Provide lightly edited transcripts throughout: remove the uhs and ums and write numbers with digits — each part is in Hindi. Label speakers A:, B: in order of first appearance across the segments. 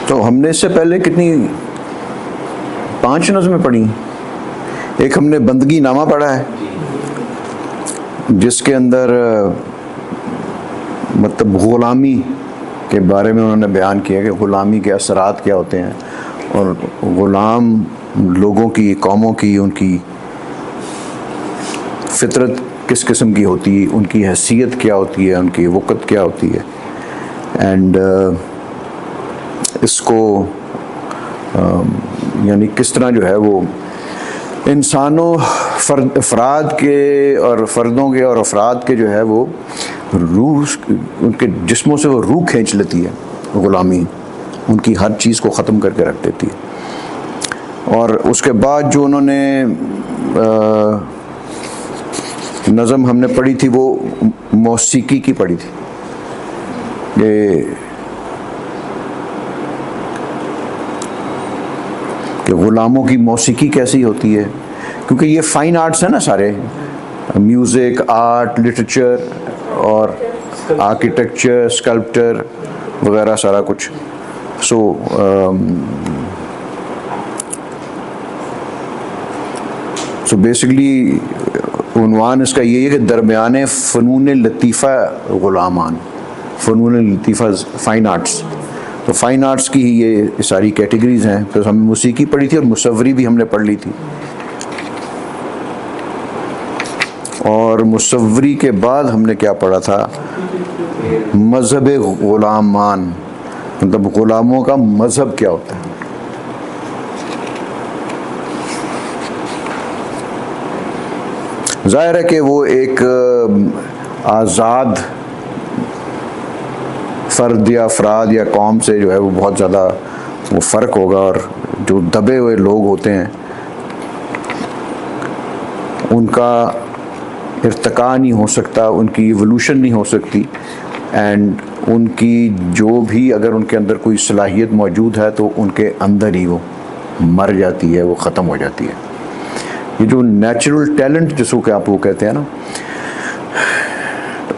A: तो हमने इससे पहले कितनी 5 नज़में पढ़ी। एक हमने बंदगी नामा पढ़ा है, जिसके अंदर मतलब ग़ुलामी के बारे में उन्होंने बयान किया कि ग़ुलामी के असरात क्या होते हैं और ग़ुलाम लोगों की, कौमों की, उनकी फ़ितरत किस किस्म की होती है, उनकी हैसियत क्या होती है, उनकी वक़्त क्या होती है। एंड इसको यानी किस तरह जो है वो इंसानों अफराद के और फ़र्दों के और अफराद के जो है वो रूह, उनके जिस्मों से वो रूह खींच लेती है ग़ुलामी, उनकी हर चीज़ को ख़त्म करके रख देती है। और उसके बाद जो उन्होंने नज़म हमने पढ़ी थी वो मौसीकी की पढ़ी थी, कि ग़ुलामों की मौसीकी कैसी होती है, क्योंकि ये फ़ाइन आर्ट्स है ना सारे, म्यूज़िक, आर्ट, लिटरेचर और आर्किटेक्चर, स्कल्पचर वगैरह सारा कुछ। सो बेसिकली उन्वान इसका ये है कि दरमियाने फ़नून लतीफ़ा ग़ुलामान, फ़नून लतीफ़ा फ़ाइन आर्ट्स। तो फ़ाइन आर्ट्स की ही ये सारी कैटेगरीज़ हैं। तो हमने मौसीकी पढ़ी थी और मुसव्वरी भी हमने पढ़ ली थी। और मुसव्वरी के बाद हमने क्या पढ़ा था, मज़हब ग़ुलामान, मतलब ग़ुलामों का मज़हब क्या होता है। ज़ाहिर है कि वो एक आज़ाद फ़र्द या अफराद या कौम से जो है वो बहुत ज़्यादा वो फ़र्क होगा, और जो दबे हुए लोग होते हैं उनका इर्तिका नहीं हो सकता, उनकी इवोल्यूशन नहीं हो सकती। एंड उनकी जो भी अगर उनके अंदर कोई सलाहियत मौजूद है तो उनके अंदर ही वो मर जाती है, वो ख़त्म हो जाती है। ये जो नेचुरल टैलेंट जिसको कि आप वो कहते हैं ना,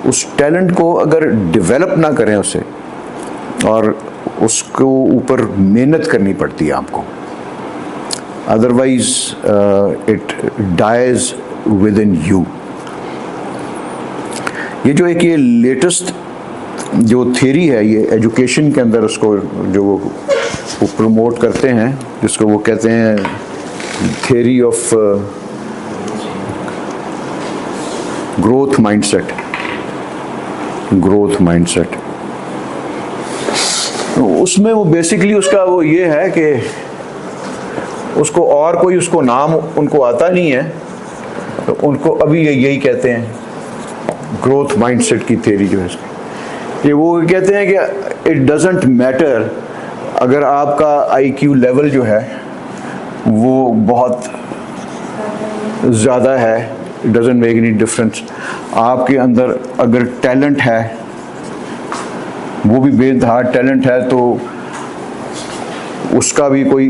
A: उस टैलेंट को अगर डेवलप ना करें उसे, और उसको ऊपर मेहनत करनी पड़ती है आपको, otherwise it dies within you. ये जो एक ये लेटेस्ट जो थ्योरी है ये एजुकेशन के अंदर, उसको जो वो प्रमोट करते हैं, जिसको वो कहते हैं theory of growth mindset, growth mindset. उसमें वो बेसिकली उसका वो ये है कि उसको और कोई उसको नाम उनको आता नहीं है, तो उनको अभी यही कहते हैं ग्रोथ माइंडसेट की थ्योरी जो है इसकी। ये वो कहते हैं कि इट डजंट मैटर अगर आपका आईक्यू लेवल जो है वो बहुत ज़्यादा है, it doesn't make any difference. आपके अंदर अगर टैलेंट है, वो भी बेधार टैलेंट है, तो उसका भी कोई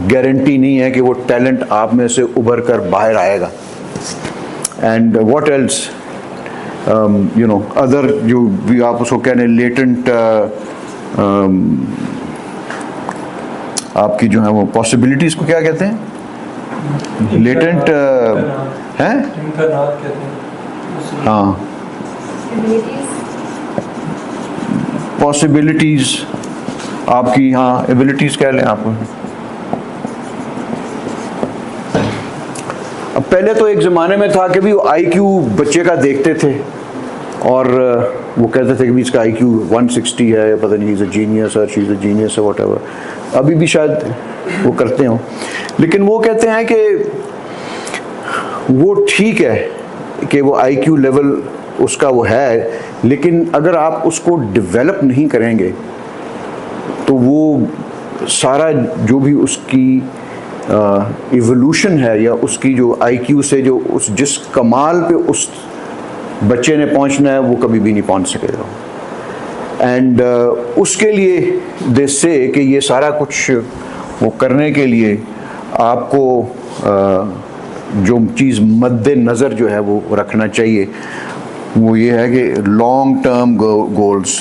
A: गारंटी नहीं है कि वो टैलेंट आप में से उभर कर बाहर आएगा। And what else you know other जो भी आप उसको कहने लेटेंट आपकी जो है वो पॉसिबिलिटीज़ को क्या कहते हैं, लेटेंट हैं, हाँ, पॉसिबिलिटीज़ आपकी, हाँ एबिलिटीज़ कह लें आप। अब पहले तो एक ज़माने में था कि भी आईक्यू बच्चे का देखते थे और वो कहते थे कि भी इसका आईक्यू 160 है, या पता नहीं ही इज़ अ जीनियस और शी इज़ अ जीनियस है, व्हाटएवर। अभी भी शायद वो करते हो, लेकिन वो कहते हैं कि वो ठीक है कि वो आईक्यू लेवल उसका वो है, लेकिन अगर आप उसको डेवलप नहीं करेंगे तो वो सारा जो भी उसकी इवोल्यूशन है या उसकी जो आईक्यू से जो उस जिस कमाल पे उस बच्चे ने पहुंचना है वो कभी भी नहीं पहुंच सकेगा। एंड उसके लिए दे से कि ये सारा कुछ वो करने के लिए आपको जो चीज़ मद्दे नज़र जो है वो रखना चाहिए, वो ये है कि लॉन्ग टर्म गोल्स।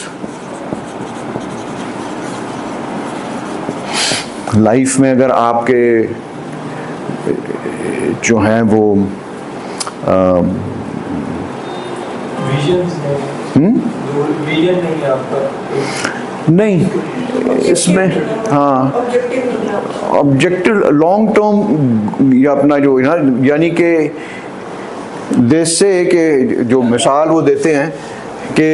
A: लाइफ में अगर आपके जो हैं वो
B: विजन नहीं है आपका,
A: नहीं इसमें, हाँ ऑब्जेक्टिव लॉन्ग टर्म, या अपना जो है ना, यानी कि देश से कि जो मिसाल वो देते हैं कि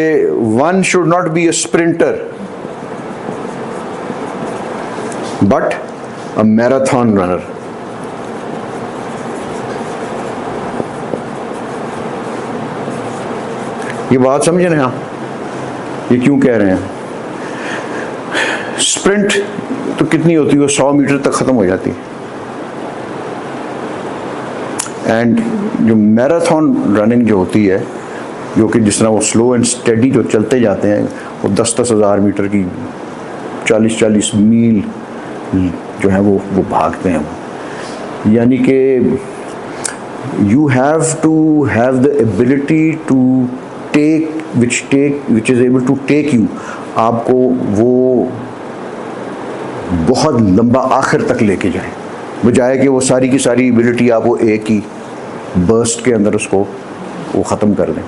A: one should not be a sprinter but a marathon runner. ये बात समझे ना आप, ये क्यों कह रहे हैं? स्प्रिंट तो कितनी होती है, वो 100 मीटर तक खत्म हो जाती है, एंड जो मैराथन रनिंग जो होती है, जो कि जिस तरह वो स्लो एंड स्टेडी जो चलते जाते हैं, वो 10-10 हज़ार मीटर की 40-40 मील जो है वो भागते हैं वो। यानी कि you have to have the ability to which is able to take you, आपको वो बहुत लंबा आखिर तक लेके जाए, बजाय कि वो सारी की सारी एबिलिटी आप वो एक ही बर्स्ट के अंदर उसको वो ख़त्म कर दें।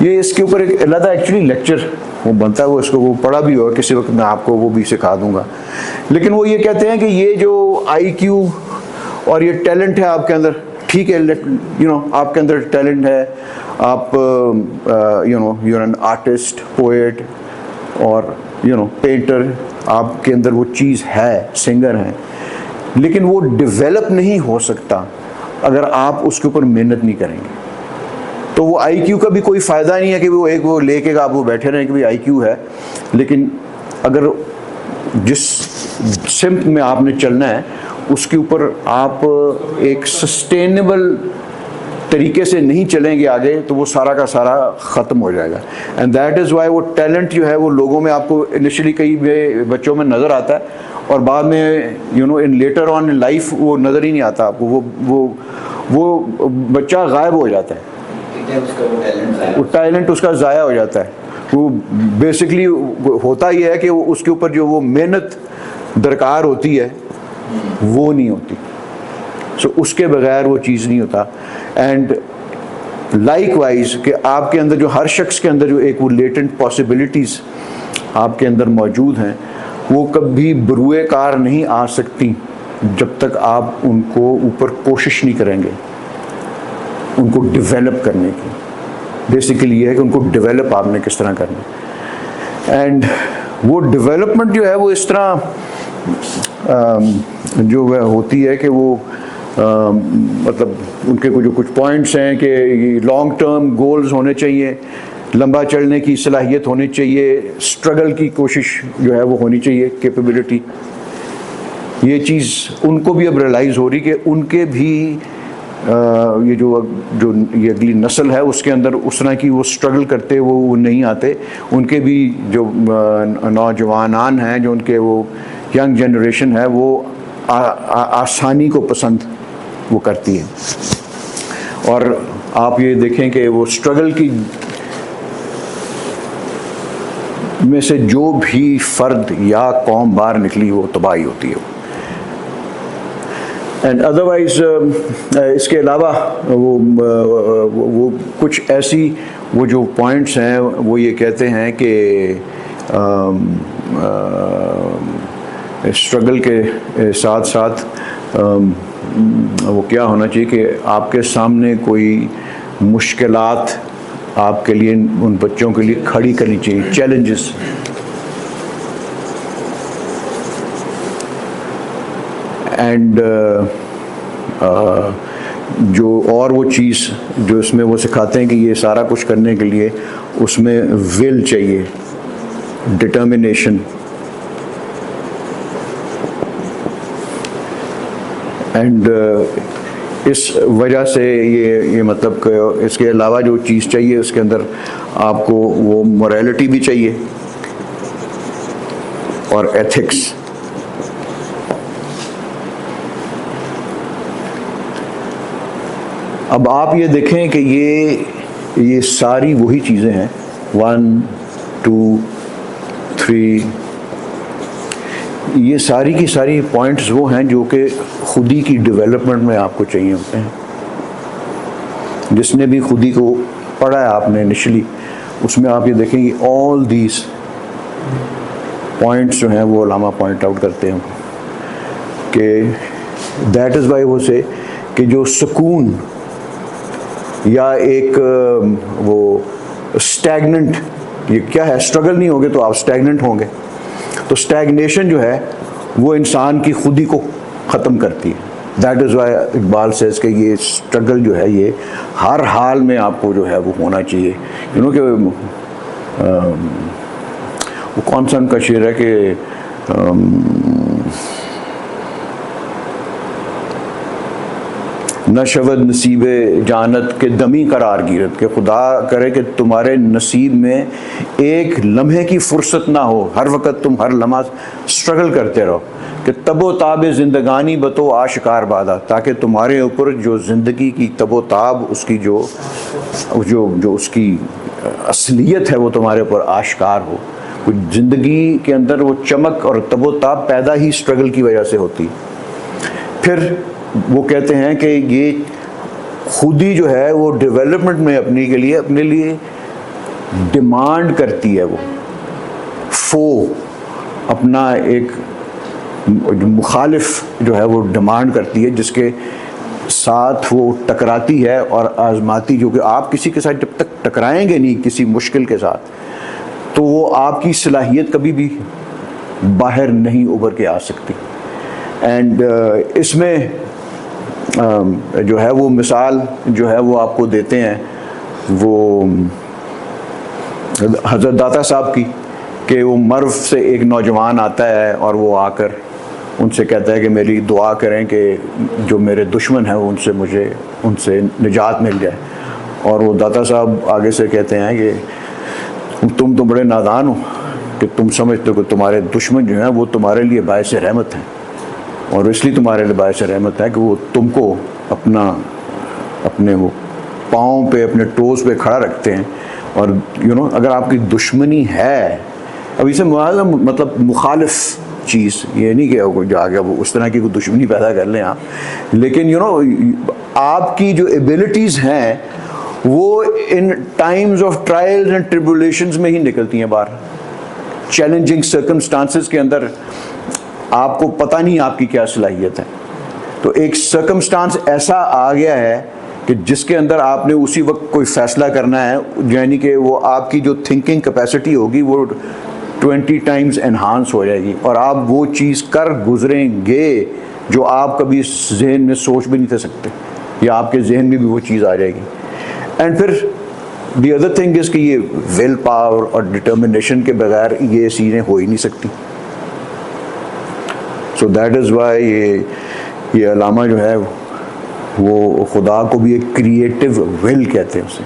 A: ये इसके ऊपर एक अलग एक्चुअली लेक्चर वो बनता है, वो इसको वो पढ़ा भी होगा किसी वक्त, मैं आपको वो भी सिखा दूंगा। लेकिन वो ये कहते हैं कि ये जो IQ और ये टैलेंट है आपके अंदर, ठीक है, यू नो आपके अंदर टैलेंट है, आप you know you are an artist, poet और यू नो पेंटर, आपके अंदर वो चीज़ है, सिंगर हैं, लेकिन वो डेवलप नहीं हो सकता अगर आप उसके ऊपर मेहनत नहीं करेंगे। तो वो IQ का भी कोई फ़ायदा नहीं है कि वो एक वो लेके आप वो बैठे रहें कि भाई IQ है, लेकिन अगर जिस सिम्त में आपने चलना है उसके ऊपर आप एक सस्टेनेबल तरीके से नहीं चलेंगे आगे, तो वो सारा का सारा ख़त्म हो जाएगा। एंड दैट इज़ वाई वो टैलेंट जो है वो लोगों में आपको इनिशियली कई बच्चों में नज़र आता है, और बाद में you know in later on in life वो नज़र ही नहीं आता आपको, वो बच्चा गायब हो जाता है, वो टैलेंट उसका ज़ाया हो जाता है। वो बेसिकली होता ही है कि वो उसके ऊपर जो वो मेहनत दरकार होती है वो नहीं होती, सो उसके बगैर वो चीज़ नहीं होता। एंड लाइक वाइज कि आपके अंदर जो हर शख्स के अंदर जो एक वो लेटेंट पॉसिबिलिटीज़ आपके अंदर मौजूद हैं, वो कभी बरूए कार नहीं आ सकती जब तक आप उनको ऊपर कोशिश नहीं करेंगे उनको डेवलप करने की। बेसिकली ये है कि उनको डेवलप आपने किस तरह करना, एंड वो डेवलपमेंट जो है वो इस तरह जो वह होती है कि वो मतलब उनके जो कुछ पॉइंट्स हैं कि लॉन्ग टर्म गोल्स होने चाहिए, लंबा चलने की सलाहियत होनी चाहिए, स्ट्रगल की कोशिश जो है वो होनी चाहिए, कैपेबिलिटी। ये चीज़ उनको भी अब रियलाइज़ हो रही कि उनके भी ये जो ये अगली नस्ल है उसके अंदर उस तरह की वो स्ट्रगल करते वो नहीं आते। उनके भी जो नौजवानान हैं, जो उनके वो यंग जनरेशन है, वो आसानी को पसंद वो करती है। और आप ये देखें कि वो स्ट्रगल की में से जो भी फ़र्द या कौम बाहर निकली वो तबाही होती है। एंड अदरवाइज़ इसके अलावा वो कुछ ऐसी वो जो पॉइंट्स हैं वो ये कहते हैं कि स्ट्रगल के साथ साथ वो क्या होना चाहिए कि आपके सामने कोई मुश्किलात आपके लिए, उन बच्चों के लिए खड़ी करनी चाहिए, चैलेंजेस। एंड जो और वो चीज़ जो इसमें वो सिखाते हैं कि ये सारा कुछ करने के लिए उसमें विल चाहिए, डिटर्मिनेशन। एंड इस वजह से ये मतलब कि इसके अलावा जो चीज़ चाहिए उसके अंदर आपको वो मोरालिटी भी चाहिए और एथिक्स। अब आप ये देखें कि ये सारी वही चीज़ें हैं, 1 2 3, ये सारी की सारी पॉइंट्स वो हैं जो कि खुदी की डेवलपमेंट में आपको चाहिए होते हैं। जिसने भी खुदी को पढ़ा है आपने इनिशियली, उसमें आप ये देखेंगे ऑल दीज पॉइंट्स जो हैं वो अल्लामा पॉइंट आउट करते हैं कि दैट इज़ वाई वो से कि जो सुकून या एक वो स्टैगनेंट, ये क्या है, स्ट्रगल नहीं होगे तो आप स्टैगनेंट होंगे। तो स्टैगनेशन जो है वो इंसान की खुदी को ख़त्म करती है। That is Y Iqbal says कि ये स्ट्रगल जो है ये हर हाल में आपको जो है वो होना चाहिए। यू नो कि वो कौन सा उनका शेर है कि न शवद नसीब जानत के दमी करार गिरत, के खुदा करे कि तुम्हारे नसीब में एक लम्हे की फुर्सत ना हो, हर वक्त तुम हर लम्हा स्ट्रगल करते रहो, कि तबो ताब ज़िंदगानी बतो आशिकार बादा, ताकि तुम्हारे ऊपर जो ज़िंदगी की तबो ताब, उसकी जो उसकी असलियत है वो तुम्हारे ऊपर आशिकार हो। ज़िंदगी के अंदर वो चमक और तबो ताब पैदा ही स्ट्रगल की वजह से होती। फिर वो कहते हैं कि ये खुदी जो है वो डेवलपमेंट में अपने लिए डिमांड करती है, वो अपना एक मुखालिफ जो है वो डिमांड करती है, जिसके साथ वो टकराती है और आजमाती, जो कि आप किसी के साथ जब तक टकराएंगे नहीं किसी मुश्किल के साथ, तो वो आपकी सलाहियत कभी भी बाहर नहीं उभर के आ सकती। एंड इसमें जो है वो मिसाल जो है वो आपको देते हैं वो हज़रत दाता साहब की, कि वो मर्व से एक नौजवान आता है और वो आकर उनसे कहता है कि मेरी दुआ करें कि जो मेरे दुश्मन हैं उनसे निजात मिल जाए। और वो दाता साहब आगे से कहते हैं कि तुम तो बड़े नादान हो कि तुम समझते हो कि तुम्हारे दुश्मन जो हैं वो तुम्हारे लिए बायस रहमत हैं, और इसलिए तुम्हारे लिए बायस रहमत है कि वो तुमको अपने वो पाँव पे, अपने टोज़ पे खड़ा रखते हैं। और यू नो अगर आपकी दुश्मनी है, अब इसे मतलब मुखालिफ चीज़, ये नहीं कि जो आगे वो उस तरह की कोई दुश्मनी पैदा कर लें आप, लेकिन यू नो आपकी जो एबिलिटीज़ हैं वो in times of trials and tribulations में ही निकलती हैं बाहर। चैलेंजिंग सर्कमस्टांसेस के अंदर आपको पता नहीं आपकी क्या सलाहियत है, तो एक सर्कमस्टांस ऐसा आ गया है कि जिसके अंदर आपने उसी वक्त कोई फ़ैसला करना है, यानी कि वो आपकी जो थिंकिंग कैपेसिटी होगी वो 20 टाइम्स एनहांस हो जाएगी, और आप वो चीज़ कर गुजरेंगे जो आप कभी जहन में सोच भी नहीं थे सकते, या आपके जहन में भी वो चीज़ आ जाएगी। एंड फिर दी अदर थिंग इज़ कि ये विल पावर और डिटर्मिनेशन के बगैर ये चीज़ें हो ही नहीं सकती। सो दैट इज़ वाई ये अलामा जो है वो खुदा को भी एक क्रिएटिव विल कहते हैं उसे।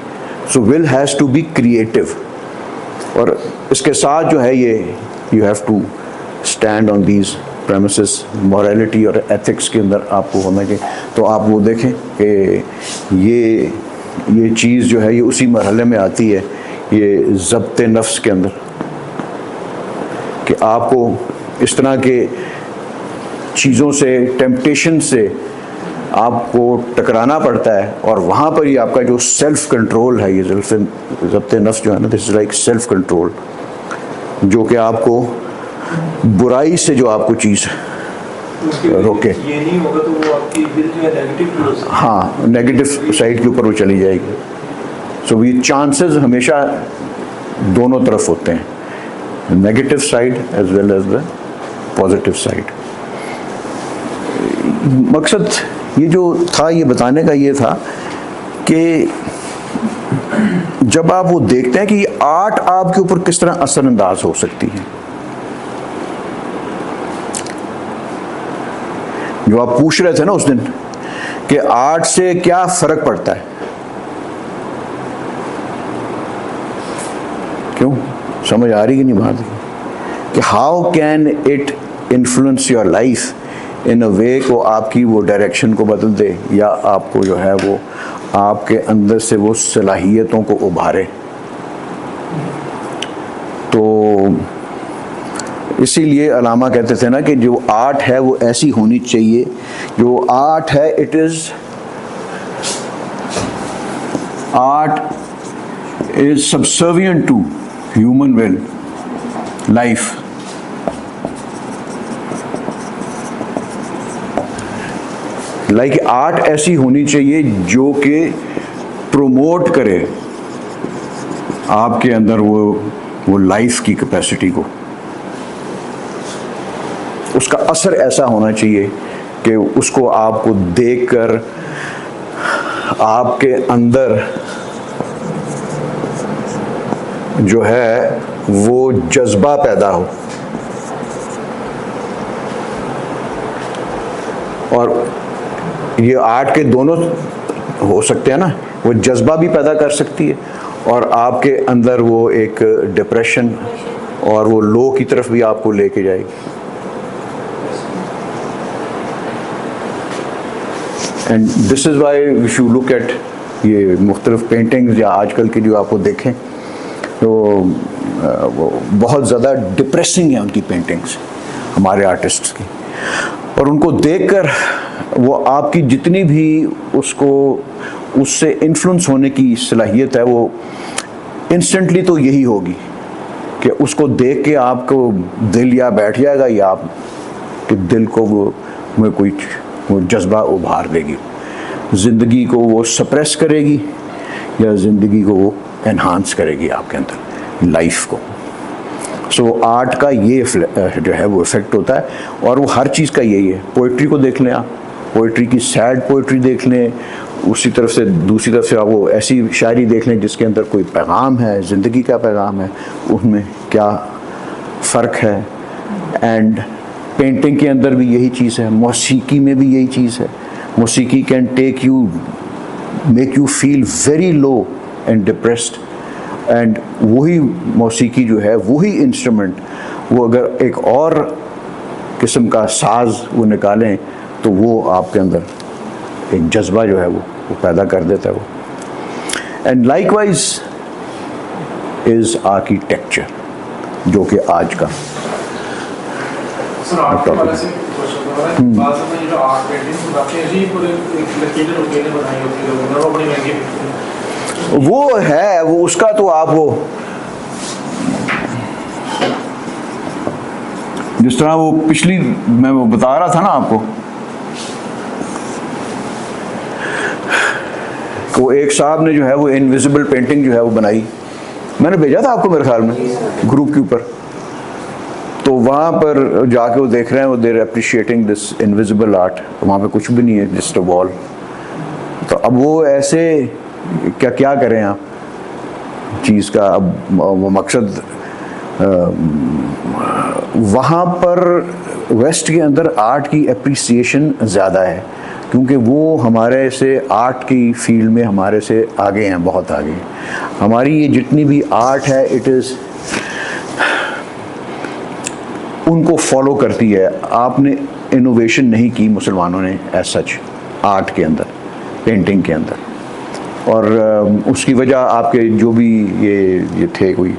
A: So will has to be creative, और इसके साथ जो है ये you have to stand on these premises, morality और एथिक्स के अंदर आपको होना चाहिए। तो आप वो देखें कि ये चीज़ जो है ये उसी मरहले में आती है, ये ज़ब्त नफ्स के अंदर, कि आपको इस तरह के चीज़ों से, टेम्पटेशन से आपको टकराना पड़ता है, और वहाँ पर ही आपका जो सेल्फ कंट्रोल है, ये ज़ब्त नफ्स जो है ना, this is like self control, जो कि आपको बुराई से जो आपको चीज़ रोके।
B: ये नहीं होगा तो वो आपकी दिल जो है नेगेटिव,
A: हाँ, नेगेटिव साइड के ऊपर वो चली जाएगी। सो ये चांसेस हमेशा दोनों तरफ होते हैं, negative side as well as the positive side. मकसद ये जो था ये बताने का ये था कि जब आप वो देखते हैं कि आर्ट आपके ऊपर किस तरह असरअंदाज हो सकती है, जो आप पूछ रहे थे ना उस दिन कि आर्ट से क्या फर्क पड़ता है, क्यों समझ आ रही कि नहीं बात, कि how can it influence your life in a way को आपकी वो डायरेक्शन को बदल दे, या आपको जो है वो आपके अंदर से वो सलाहियतों को उभारे। तो इसीलिए अलामा कहते थे ना कि जो आर्ट है वो ऐसी होनी चाहिए, जो आर्ट है it is art is subservient to human will life. Like art ऐसी होनी चाहिए जो कि प्रोमोट करे आपके अंदर वो लाइफ की कैपेसिटी को। उसका असर ऐसा होना चाहिए कि उसको आपको देखकर आपके अंदर जो है वो जज्बा पैदा हो, और ये आर्ट के दोनों हो सकते हैं ना, वो जज्बा भी पैदा कर सकती है और आपके अंदर वो एक डिप्रेशन और वो लो की तरफ भी आपको लेके जाएगी। And this is why we should look at ये मुख्तलिफ पेंटिंग्स या आजकल की जो आपको देखें तो वो बहुत ज़्यादा डिप्रेसिंग है उनकी पेंटिंग्स हमारे आर्टिस्ट्स की, और उनको देखकर वो आपकी जितनी भी उसको उससे इन्फ्लुएंस होने की सलाहियत है वो इंस्टेंटली तो यही होगी कि उसको देख के आपको दिल या बैठ जाएगा या आपके दिल को वो में कोई वो जज्बा उभार देगी, ज़िंदगी को वो सप्रेस करेगी या ज़िंदगी को वो एनहांस करेगी आपके अंदर लाइफ को। सो आर्ट का ये जो है वो इफ़ेक्ट होता है, और वो हर चीज़ का यही है। पोइट्री को देख लें आप, पोइट्री की सैड पोइट्री देख लें, उसी तरफ से दूसरी तरफ से आप वो ऐसी शायरी देख लें जिसके अंदर कोई पैगाम है, ज़िंदगी का पैगाम है, उसमें क्या फ़र्क है। एंड पेंटिंग के अंदर भी यही चीज़ है, मौसीकी में भी यही चीज़ है। मौसीकी can take you make you feel very low and depressed, and वही मौसीकी जो है वही इंस्ट्रूमेंट वो अगर एक और किस्म का साज वो निकालें तो वो आपके अंदर एक जज्बा जो है वो पैदा कर देता है वो। एंड लाइकवाइज इज़ आर्किटेक्चर, जो कि आज का
B: सर आर्ट वाले से क्वेश्चन है, बाद में ये जो आर्ट पेंटिंग बाकी अजी पूरे लकीरें लकीरें बनाई होती है लोगों ने, वो बड़ी महंगी बिकती है।
A: वो है वो उसका तो आप वो जिस तरह वो पिछली मैं वो बता रहा था ना आपको, वो एक साहब ने जो है वो इनविजिबल पेंटिंग जो है वो बनाई, मैंने भेजा था आपको मेरे ख्याल में ग्रुप के ऊपर, तो वहाँ पर जाके वो देख रहे हैं, वो देर अप्रिशिएटिंग दिस इनविजिबल आर्ट, वहाँ पे कुछ भी नहीं है, जस्ट अ वॉल। तो अब वो ऐसे क्या क्या करें आप चीज़ का, अब वो मकसद वहाँ पर वेस्ट के अंदर आर्ट की एप्रिसिएशन ज़्यादा है, क्योंकि वो हमारे से आर्ट की फील्ड में हमारे से आगे हैं, बहुत आगे हैं। हमारी ये जितनी भी आर्ट है इट इज़ उनको फॉलो करती है। आपने इनोवेशन नहीं की मुसलमानों ने एज सच आर्ट के अंदर, पेंटिंग के अंदर, और उसकी वजह आपके जो भी ये थे कोई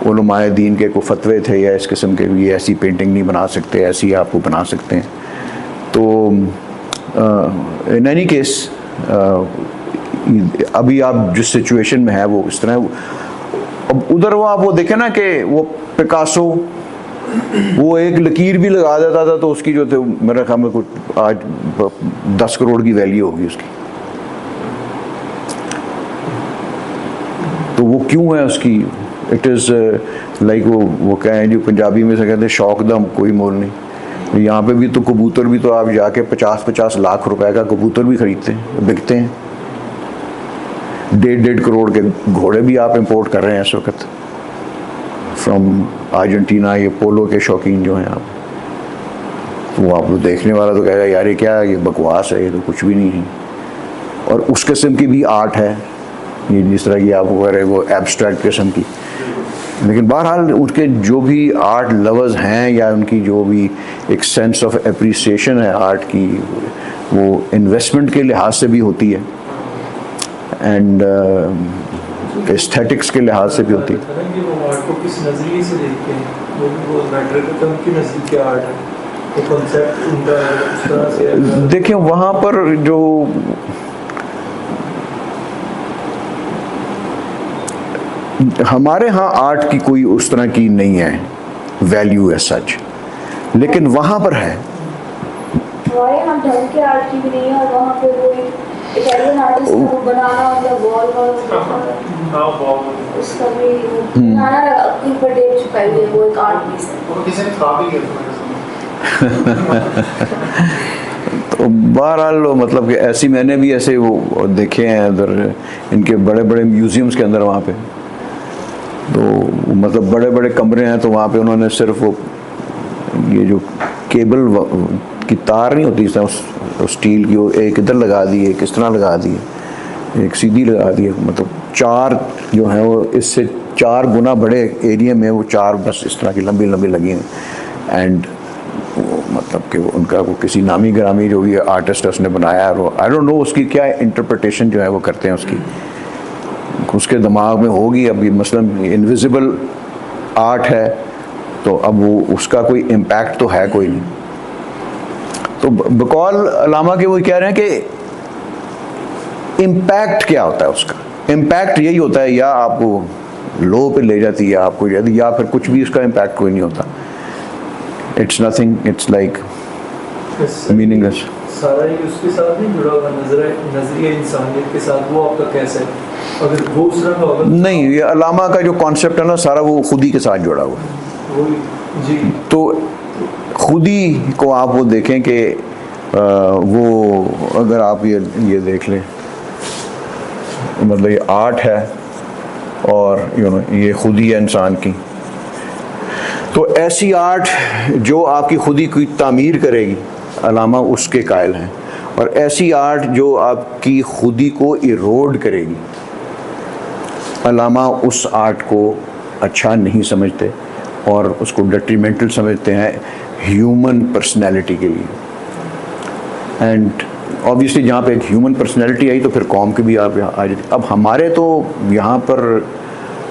A: उलमाए दीन के कोई फतवे थे या इस किस्म के, ये ऐसी पेंटिंग नहीं बना सकते, ऐसी आपको बना सकते हैं। तो इन एनी केस अभी आप जिस सिचुएशन में है वो इस तरह, अब उधर वो आप वो देखें ना कि वो पिकासो वो एक लकीर भी लगा देता था तो उसकी जो थे मेरे ख्याल में कुछ आज 10 करोड़ की वैल्यू होगी उसकी। तो वो क्यों है उसकी, इट इज़ लाइक वो कहें जो पंजाबी में से कहते हैं शौक दम कोई मोल नहीं। यहाँ पे भी तो कबूतर भी तो आप जाके 50-50 लाख रुपए का कबूतर भी खरीदते हैं, बिकते हैं। 1.5 करोड़ के घोड़े भी आप इंपोर्ट कर रहे हैं इस वक्त फ्रॉम अर्जेंटीना, ये पोलो के शौकीन जो हैं आप, वो आप तो देखने वाला तो कहेगा यार ये क्या, ये बकवास है, ये तो कुछ भी नहीं है। और उस किस्म की भी आर्ट है, ये जिस तरह की आप कह रहे वो एब्स्ट्रैक्ट किस्म की। लेकिन बहरहाल उनके जो भी आर्ट लवर्स हैं या उनकी जो भी एक सेंस ऑफ एप्रिसिएशन है आर्ट की, वो इन्वेस्टमेंट के लिहाज से भी होती है। एंड एस्थेटिक्स के लिहाज से भी होती है।
C: था ना कि वो आर्ट को किस नजरिए से देखते हैं, वो मैटर करता है उनकी नजरिए क्या आर्ट है, वो कॉन्सेप्ट उनका उस तरह से।
A: देखिए वहाँ पर जो हमारे यहाँ आर्ट की कोई उस तरह की नहीं है वैल्यू है सच, लेकिन वहाँ पर है।
D: हमारे यहाँ ढंग के आर्ट की भी नहीं है, और वहाँ पे वो इटालियन आर्टिस्ट का वो बनाना मतलब वॉल
B: हाँ बहुत
D: उसका भी बनाना अपनी पर डेट छुपाई हुई है, वो एक आर्ट पीस है।
B: वो किसी ने खा भी किया
A: तो बहरहाल मतलब कि ऐसी मैंने भी ऐसे वो देखे हैं उधर इनके बड़े बड़े म्यूजियम्स के अंदर वहाँ पे, तो मतलब बड़े बड़े कमरे हैं, तो वहाँ पे उन्होंने सिर्फ वो ये जो केबल की तार नहीं होती इस स्टील की, वो एक इधर लगा दी, एक इस तरह लगा दी, एक सीधी लगा दी, मतलब चार जो हैं वो इससे 4 गुना बड़े एरिया में वो 4 बस इस तरह की लंबी लंबी लगी हैं। एंड मतलब कि वो उनका वो किसी नामी ग्रामी जो भी आर्टिस्ट है उसने बनाया है, वो आई डोंट नो उसकी क्या इंटरप्रिटेशन जो है वो करते हैं उसके दिमाग में होगी। अब ये मसलन इनविजिबल आर्ट है तो अब वो उसका कोई इम्पैक्ट तो है कोई नहीं। तो बकौल अलामा के वो कह रहे हैं कि इम्पैक्ट क्या होता है उसका, इम्पैक्ट यही होता है या आपको लो पे ले जाती है आपको, या फिर कुछ भी उसका इम्पैक्ट कोई नहीं होता। It's nothing, it's like meaningless.
C: सारा ही उसके साथ नहीं जुड़ा हुआ, नजरिया इंसानियत के साथ, वो आपका कैसा है? अगर वो उस तरह का होगा
A: नहीं, ये अलामा का जो कॉन्सेप्ट है ना सारा वो खुद ही के साथ जुड़ा हुआ है।
C: जी
A: तो खुद ही को आप वो देखें कि वो अगर आप ये देख लें, मतलब ये आर्ट है और ये खुद ही है इंसान की, तो ऐसी आर्ट जो आपकी खुद ही की तामीर करेगी अलामा उसके कायल हैं, और ऐसी आर्ट जो आपकी खुदी को इरोड करेगी अलामा उस आर्ट को अच्छा नहीं समझते और उसको डेट्रीमेंटल समझते हैं ह्यूमन पर्सनैलिटी के लिए। एंड ऑब्वियसली जहाँ पे एक ह्यूमन पर्सनैलिटी आई तो फिर कौम की भी आप आ जाती। अब हमारे तो यहाँ पर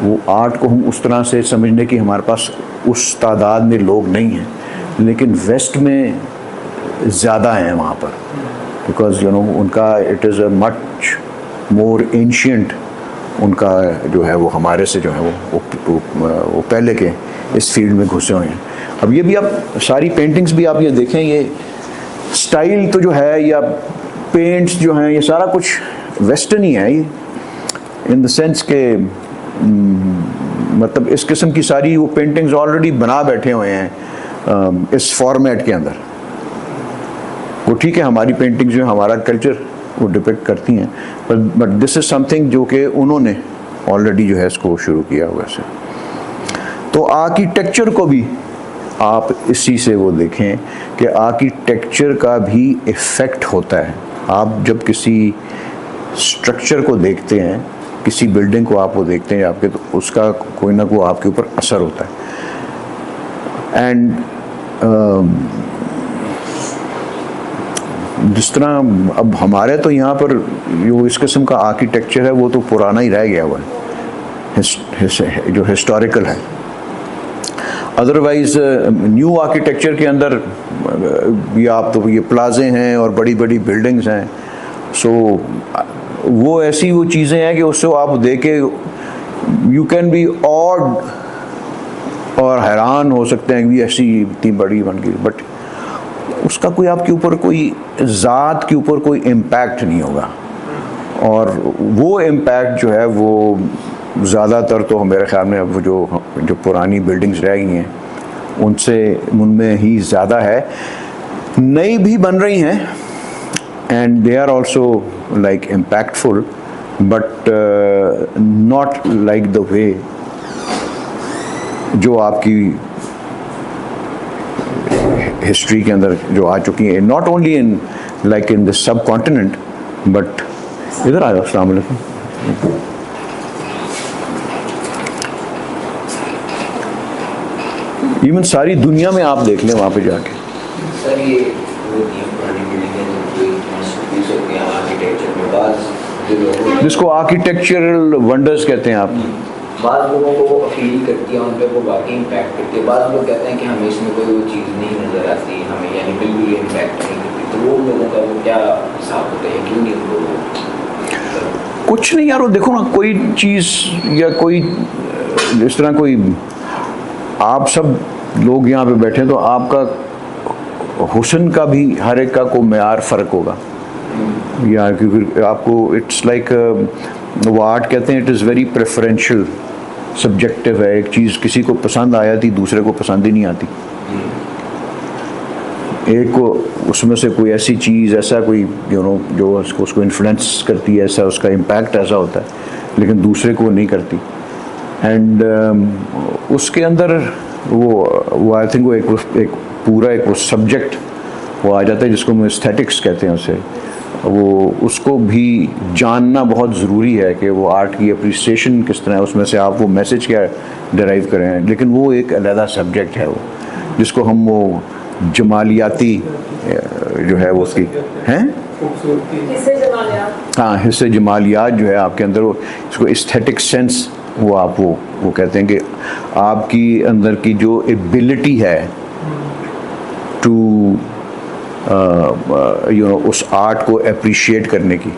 A: वो आर्ट को हम उस तरह से समझने की हमारे पास उस तादाद में लोग नहीं हैं, लेकिन वेस्ट में ज़्यादा हैं वहाँ पर, बिकॉज उनका it is a much more ancient, उनका जो है वो हमारे से जो है वो पहले के इस फील्ड में घुसे हुए हैं। अब ये भी आप सारी पेंटिंग्स भी आप ये देखें, ये स्टाइल तो जो है या पेंट्स जो हैं ये सारा कुछ वेस्टर्न ही है, ये इन द सेंस के मतलब इस किस्म की सारी वो पेंटिंग्स ऑलरेडी बना बैठे हुए हैं इस फॉर्मेट के अंदर। वो ठीक है हमारी पेंटिंग्स जो है हमारा कल्चर वो डिपिक्ट करती हैं, बट दिस इज़ समथिंग जो कि उन्होंने ऑलरेडी जो है इसको शुरू किया हुआ है। तो आर्किटेक्चर को भी आप इसी से वो देखें कि आर्किटेक्चर का भी इफ़ेक्ट होता है। आप जब किसी स्ट्रक्चर को देखते हैं, किसी बिल्डिंग को आप वो देखते हैं आपके, तो उसका कोई ना कोई आपके ऊपर असर होता है। एंड जिस तरह अब हमारे तो यहाँ पर जो इस किस्म का आर्किटेक्चर है वो तो पुराना ही रह गया हुआ है, जो हिस्टोरिकल है। अदरवाइज़ न्यू आर्किटेक्चर के अंदर ये आप तो ये प्लाजे हैं और बड़ी बड़ी बिल्डिंग्स हैं, सो वो ऐसी वो चीज़ें हैं कि उससे आप देख के यू कैन बी ऑड और हैरान हो सकते हैं कि ऐसी इतनी बड़ी बन गई, बट उसका कोई आपके ऊपर कोई ज़ात के ऊपर कोई इम्पैक्ट नहीं होगा। और वो इम्पैक्ट जो है वो ज़्यादातर तो मेरे ख्याल में अब जो पुरानी बिल्डिंग्स रह गई हैं उनमें ही ज़्यादा है। नई भी बन रही हैं and they are also like impactful, but not like the way जो आपकी हिस्ट्री के अंदर जो आ चुकी है, not only in like in the subcontinent, but इधर आ जाओ। अस्सलाम वालेकुम। इवन सारी दुनिया में आप देख लें वहाँ पे जाके।
E: सर ये पुरानी बिल्डिंग है जो आर्किटेक्चर में बाज जो लोग
A: जिसको आर्किटेक्चरल वंडर्स कहते हैं आप।
E: बाद लोगों को वो अपील करती है, उन पर वो वाकई इम्पैक्ट करती है। बाद लोग कहते हैं कि हमें इसमें कोई वो चीज़ नहीं नज़र आती, हमें यानी बिल्कुल ये इम्पैक्ट नहीं करती, तो वो लोगों का वो क्या हिसाब होता है, क्यों नहीं उनको
A: कुछ नहीं यार, वो देखो ना, कोई चीज़ या कोई इस तरह कोई, आप सब लोग यहाँ पे बैठे हैं तो आपका हुस्न का भी हर एक का को मेयार फ़र्क होगा या, क्योंकि आपको इट्स लाइक वो आर्ट कहते हैं, it is very preferential, subjective है। एक चीज़ किसी को पसंद आ जाती, दूसरे को पसंद ही नहीं आती। एक को उसमें से कोई ऐसी चीज़, ऐसा कोई जो उसको इन्फ्लुएंस करती है, ऐसा उसका इम्पैक्ट ऐसा होता है, लेकिन दूसरे को नहीं करती। एंड उसके अंदर वो आई थिंक वो एक पूरा एक वो सब्जेक्ट वो आ जाता है जिसको हम एस्थेटिक्स कहते हैं उसे, वो उसको भी जानना बहुत ज़रूरी है कि वो आर्ट की अप्रिसिएशन किस तरह है, उसमें से आप वो मैसेज क्या डिराइव करें। लेकिन वो एक अलग सब्जेक्ट है वो, जिसको हम वो जमालियाती जो है वो उसकी हैं, हाँ, हिस्से जमालियात जो है आपके अंदर, वो इसको एस्थेटिक सेंस वो आप वो कहते हैं कि आपकी अंदर की जो एबिलिटी है टू उस आर्ट को अप्रिशिएट करने की,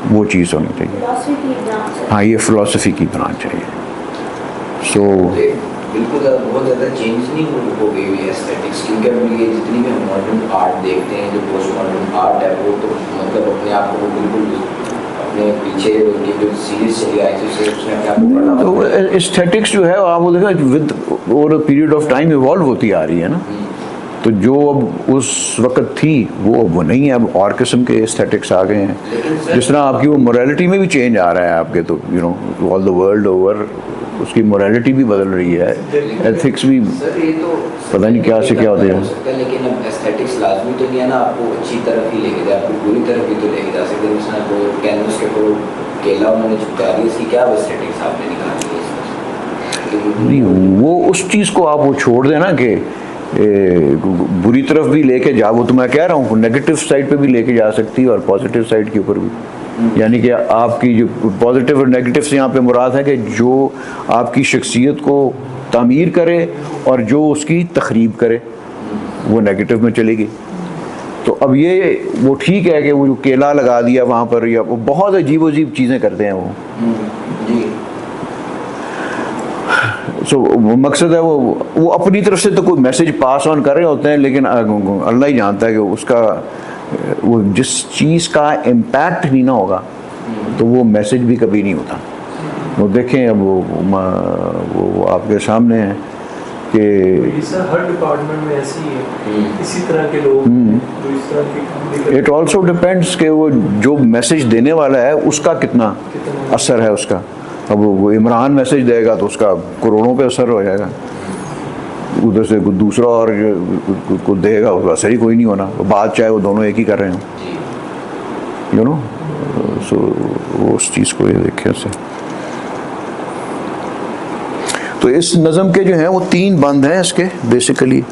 A: वो चीज़ होनी चाहिए। हाँ, ये फ़िलासफ़ी की ब्रांच है ये। सो
E: बिल्कुल बहुत ज़्यादा चेंज नहीं हो गई हुई है एस्थेटिक्स, क्योंकि अब ये जितनी भी हम मॉडर्न आर्ट देखते हैं, जो पोस्ट मॉडर्न आर्ट है, वो तो मतलब अपने आप को बिल्कुल अपने पीछे जो सीरीज चली आई थी उसने अपने आप को बढ़ावा
A: तो एस्थेटिक्स जो है आप वो देखा with over a period of time evolve होती आ रही है ना। तो जो अब उस वक्त थी वो नहीं है, अब और किस्म के एस्थेटिक्स आ गए हैं। जिस तरह आपकी वो मोरालिटी में भी चेंज आ रहा है आपके, तो ऑल द वर्ल्ड ओवर उसकी मोरालिटी भी बदल रही है, एथिक्स भी
E: सर ये तो
A: पता नहीं क्या से क्या होते हैं।
E: लेकिन अब एस्थेटिक्स लाजमी तो नहीं है ना, आपको अच्छी तरफ ही लेके जाए, आपको बुरी तरफ भी तो लेके जा सकते हैं। जिसना कोई कैनवस के ऊपर केला उन्होंने चिपका दिया, इसकी क्या एस्थेटिक्स आपने निकाली है?
A: नहीं, वो उस चीज़ को आप वो छोड़ देना कि बुरी तरफ भी लेके जा, वो तो मैं कह रहा हूँ नेगेटिव साइड पे भी लेके जा सकती है और पॉजिटिव साइड के ऊपर भी। यानी कि आपकी जो पॉजिटिव और नेगेटिव से यहाँ पे मुराद है कि जो आपकी शख्सियत को तामीर करे और जो उसकी तखरीब करे, वो नेगेटिव में चलेगी। तो अब ये वो ठीक है कि वो जो केला लगा दिया वहाँ पर, या वो बहुत अजीब अजीब चीज़ें करते हैं वो सो मकसद है वो अपनी तरफ से तो कोई मैसेज पास ऑन कर रहे होते हैं, लेकिन अल्लाह ही जानता है कि उसका वो जिस चीज़ का इम्पैक्ट नहीं ना होगा तो वो मैसेज भी कभी नहीं होता। वो देखें अब वो आपके सामने है कि
C: सर हर डिपार्टमेंट में ऐसी है, इसी तरह के लोग जो इस तरह के।
A: इट ऑल्सो डिपेंड्स कि वो जो मैसेज देने वाला है उसका कितना असर है उसका। अब वो इमरान मैसेज देगा तो उसका करोड़ों पे असर हो जाएगा, उधर से दूसरा और को देगा उसका असर ही कोई नहीं होना, बात चाहे वो दोनों एक ही कर रहे हो, सो उस चीज़ को ये देखें से। तो इस नज़म के जो हैं वो 3 बंद हैं इसके बेसिकली।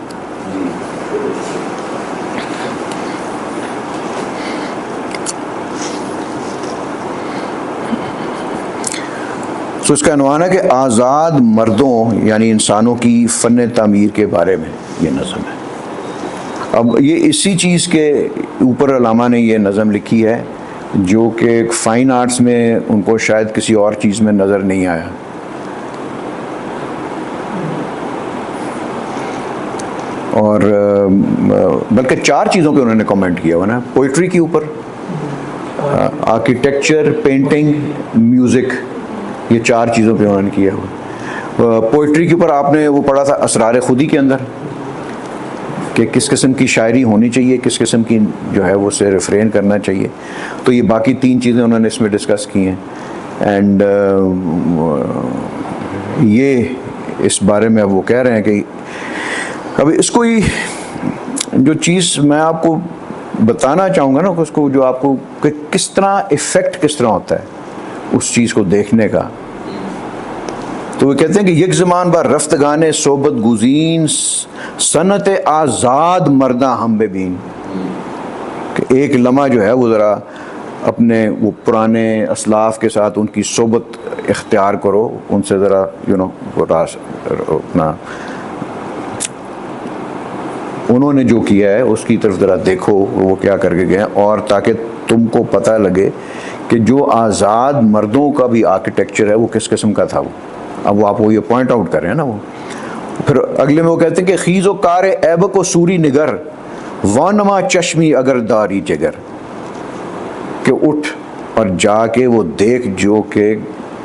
A: तो इसका अनवान है कि आज़ाद मर्दों यानी इंसानों की फ़न तामीर के बारे में ये नज़म है। अब ये इसी चीज़ के ऊपर अल्लामा ने ये नज़म लिखी है जो कि फ़ाइन आर्ट्स में उनको शायद किसी और चीज़ में नज़र नहीं आया। और बल्कि 4 चीज़ों पे उन्होंने कमेंट किया हुआ ना, पोइट्री के ऊपर, आर्किटेक्चर, पेंटिंग, म्यूज़िक, ये 4 चीज़ों पे उन्होंने किया हुआ। पोइट्री के ऊपर आपने वो पढ़ा था असरार खुदी के अंदर कि किस किस्म की शायरी होनी चाहिए, किस किस्म की जो है वो से रिफ्रेन करना चाहिए। तो ये बाकी 3 चीज़ें उन्होंने इसमें डिस्कस की हैं। एंड ये इस बारे में अब वो कह रहे हैं कि अब इसको ही जो चीज़ मैं आपको बताना चाहूँगा ना, उसको जो आपको कि किस तरह इफ़ेक्ट किस तरह होता है उस चीज़ को देखने का। तो वो कहते हैं कि यक ज़मान बार रफ्तगाने सोबत गुज़ीन सनत आज़ाद मर्दा हम बेबीन, कि एक लम्हा जो है वो ज़रा अपने वो पुराने असलाफ के साथ उनकी सोबत इख्तियार करो, उनसे ज़रा अपना उन्होंने जो किया है उसकी तरफ ज़रा देखो वो क्या करके गए, और ताकि तुमको पता लगे कि जो आज़ाद मर्दों का भी आर्किटेक्चर है वो किस किस्म का था। वो अब वो आपको ये पॉइंट आउट कर रहे हैं ना। वो फिर अगले में वो कहते हैं कि खीज़ो कार ऐबक व सूरी निगर वानमा चश्मी अगर दारी जिगर, कि उठ और जाके वो देख जो कि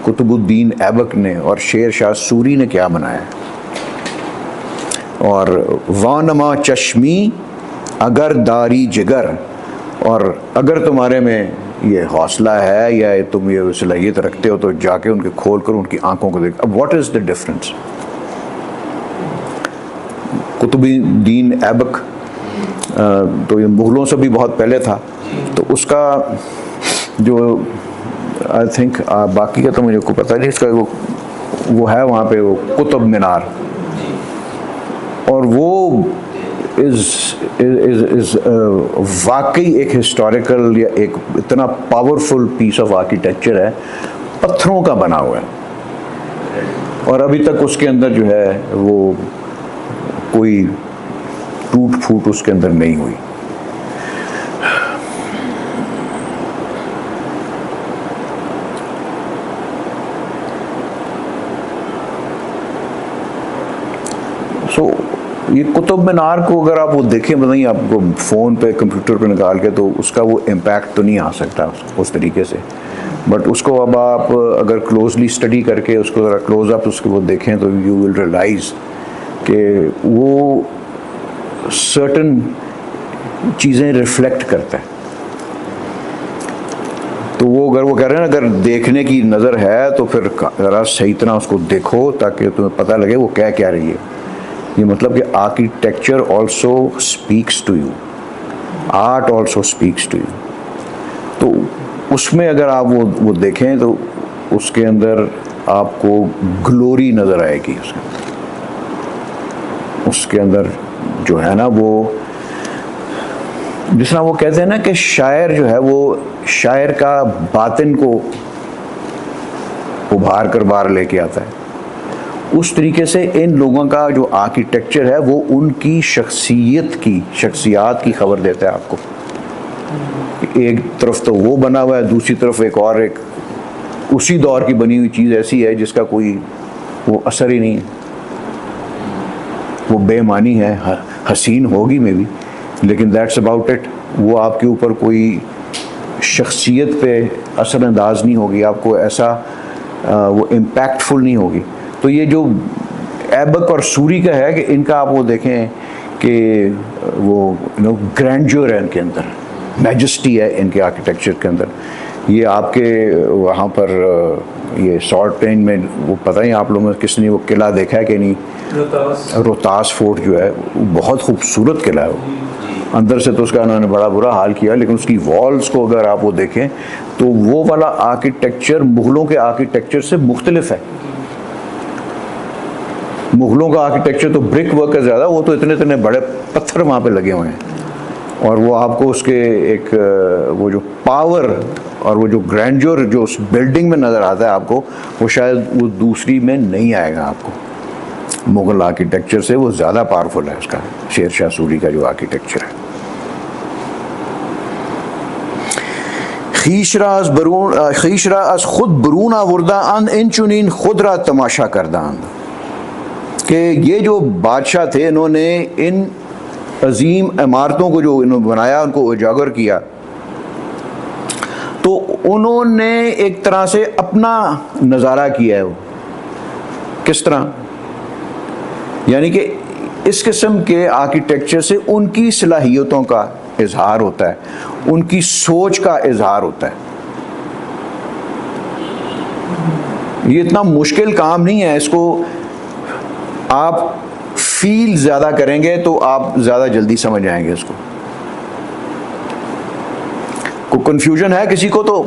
A: कुतुबुद्दीन ऐबक ने और शेर शाह सूरी ने क्या बनाया। और वानमा चश्मी अगर दारी जिगर, और अगर तुम्हारे में ये हौसला है या तुम ये सलाहियत रखते हो तो जाके उनके खोल कर उनकी आंखों को देख। अब what is the difference? Qutbuddin Aibak तो ये मुग़लों से भी बहुत पहले था, तो उसका जो आई थिंक बाकी का तो मुझे को पता नहीं, इसका वो है वहाँ पे वो कुतुब मीनार, और वो इज़ वाकई एक हिस्टोरिकल या एक इतना पावरफुल पीस ऑफ आर्किटेक्चर है, पत्थरों का बना हुआ है, और अभी तक उसके अंदर जो है वो कोई टूट फूट उसके अंदर नहीं हुई। सो ये कुतुब मीनार को अगर आप वो देखें, बताइए आपको फ़ोन पे कंप्यूटर पे निकाल के, तो उसका वो इम्पैक्ट तो नहीं आ सकता उस तरीके से, बट उसको अब आप अगर क्लोजली स्टडी करके उसको ज़रा क्लोज अप उसको वो देखें तो यू विल रियलाइज़ कि वो सर्टन चीज़ें रिफ्लेक्ट करता है। तो वो अगर वो कह रहे हैं अगर देखने की नज़र है तो फिर ज़रा सही तरह उसको देखो ताकि तुम्हें पता लगे वो क्या रही है। ये मतलब कि architecture also speaks to you, art also speaks to you. तो उसमें अगर आप वो देखें तो उसके अंदर आपको ग्लोरी नज़र आएगी। उसके अंदर जो है ना वो जिस तरह वो कहते हैं ना कि शायर जो है वो शायर का बातिन को उभार कर बाहर लेके आता है, उस तरीके से इन लोगों का जो आर्किटेक्चर है वो उनकी शख्सियात की खबर देता है आपको। एक तरफ तो वो बना हुआ है, दूसरी तरफ एक उसी दौर की बनी हुई चीज़ ऐसी है जिसका कोई वो असर ही नहीं है, वो बेमानी है, हसीन होगी मे बी, लेकिन दैट्स अबाउट इट। वो आपके ऊपर कोई शख्सियत पे असरअंदाज नहीं होगी, आपको ऐसा वो इम्पैक्टफुल नहीं होगी। तो ये जो ऐबक और सूरी का है कि इनका आप वो देखें कि वो ग्रैंड्योर है इनके अंदर, मैजेस्टी है इनके आर्किटेक्चर के अंदर। ये आपके वहाँ पर ये सॉल्ट प्लेन में वो पता ही आप लोगों ने किसने वो किला देखा है कि नहीं, रोहतास फोर्ट जो है वो बहुत खूबसूरत किला है। वो अंदर से तो उसका उन्होंने बड़ा बुरा हाल किया, लेकिन उसकी वॉल्स को अगर आप वो देखें तो वो वाला आर्किटेक्चर मुग़लों के आर्किटेक्चर से मुख्तलिफ है। मुग़लों का आर्किटेक्चर तो ब्रिक वर्क का ज़्यादा, वो तो इतने बड़े पत्थर वहाँ पे लगे हुए हैं, और वो आपको उसके एक वो जो पावर और वो जो ग्रैंड्योर जो उस बिल्डिंग में नज़र आता है आपको, वो शायद वो दूसरी में नहीं आएगा आपको। मुग़ल आर्किटेक्चर से वो ज़्यादा पावरफुल है उसका, शेर शाह सूरी का जो आर्किटेक्चर है। खीशरा अस खुद बरून आवर्दा अन इंचुनीन खुदरा तमाशा करदान, कि ये जो बादशाह थे इन्होंने इन अजीम इमारतों को जो इन्होंने बनाया उनको उजागर किया, तो उन्होंने एक तरह से अपना नज़ारा किया है। वो किस तरह, यानी कि इस किस्म के आर्किटेक्चर से उनकी सलाहियतों का इजहार होता है, उनकी सोच का इजहार होता है। ये इतना मुश्किल काम नहीं है, इसको आप फील ज़्यादा करेंगे तो आप ज़्यादा जल्दी समझ आएंगे इसको। कोई कन्फ्यूजन है किसी को तो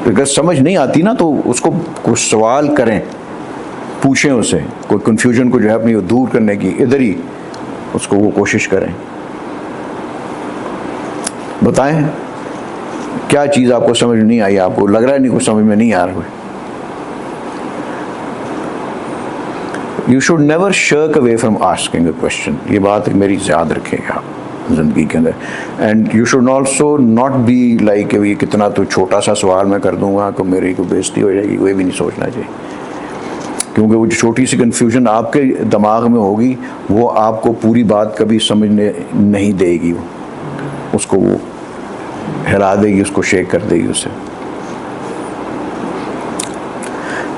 A: अगर समझ नहीं आती ना तो उसको कुछ सवाल करें, पूछें उससे, कोई कन्फ्यूजन को जो है अपनी दूर करने की इधर ही उसको वो कोशिश करें। बताएं क्या चीज़ आपको समझ नहीं आई, आपको लग रहा है नहीं कुछ समझ में नहीं आ रहा है। You should never shark away from asking a question, ये बात मेरी याद रखेगा ज़िंदगी के अंदर। And you should also not be like ये कितना तो छोटा सा सवाल मैं कर दूंगा तो मेरी को बेइज्जती हो जाएगी, वो भी नहीं सोचना चाहिए। क्योंकि वो जो छोटी सी कन्फ्यूजन आपके दिमाग में होगी वो आपको पूरी बात कभी समझने नहीं देगी, वो उसको वो हिला देगी, उसको शेक कर देगी उससे।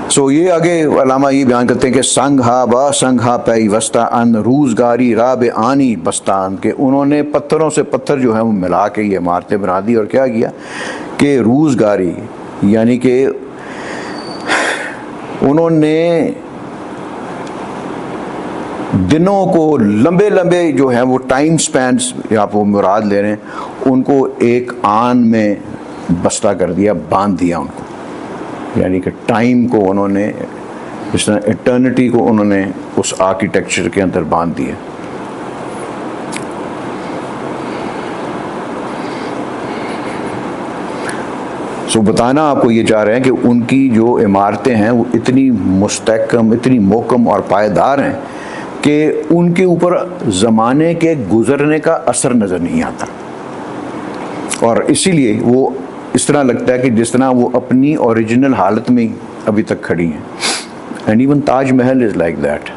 A: सो ये आगे अलामा ये बयान करते हैं कि संघा ब संघा पई वस्ता अन रोजगारी राब आनी बस्तान के, उन्होंने पत्थरों से पत्थर जो है वो मिला के ये इमारतें बना दी। और क्या किया कि रोजगारी यानी कि उन्होंने दिनों को लंबे लंबे जो है वो टाइम स्पैन्स आप वो मुराद ले रहे हैं, उनको एक आन में बस्ता कर दिया, बांध दिया उनको। यानी कि टाइम को उन्होंने जिस तरह इटर्निटी को उन्होंने उस आर्किटेक्चर के अंदर बांध दिया। सो बताना आपको ये चाह रहे हैं कि उनकी जो इमारतें हैं वो इतनी मुस्तहकम, इतनी मोहकम और पायदार हैं कि उनके ऊपर ज़माने के गुज़रने का असर नज़र नहीं आता। और इसीलिए वो इस तरह लगता है कि जिस तरह वो अपनी ओरिजिनल हालत में अभी तक खड़ी हैं। And even Taj Mahal is like that.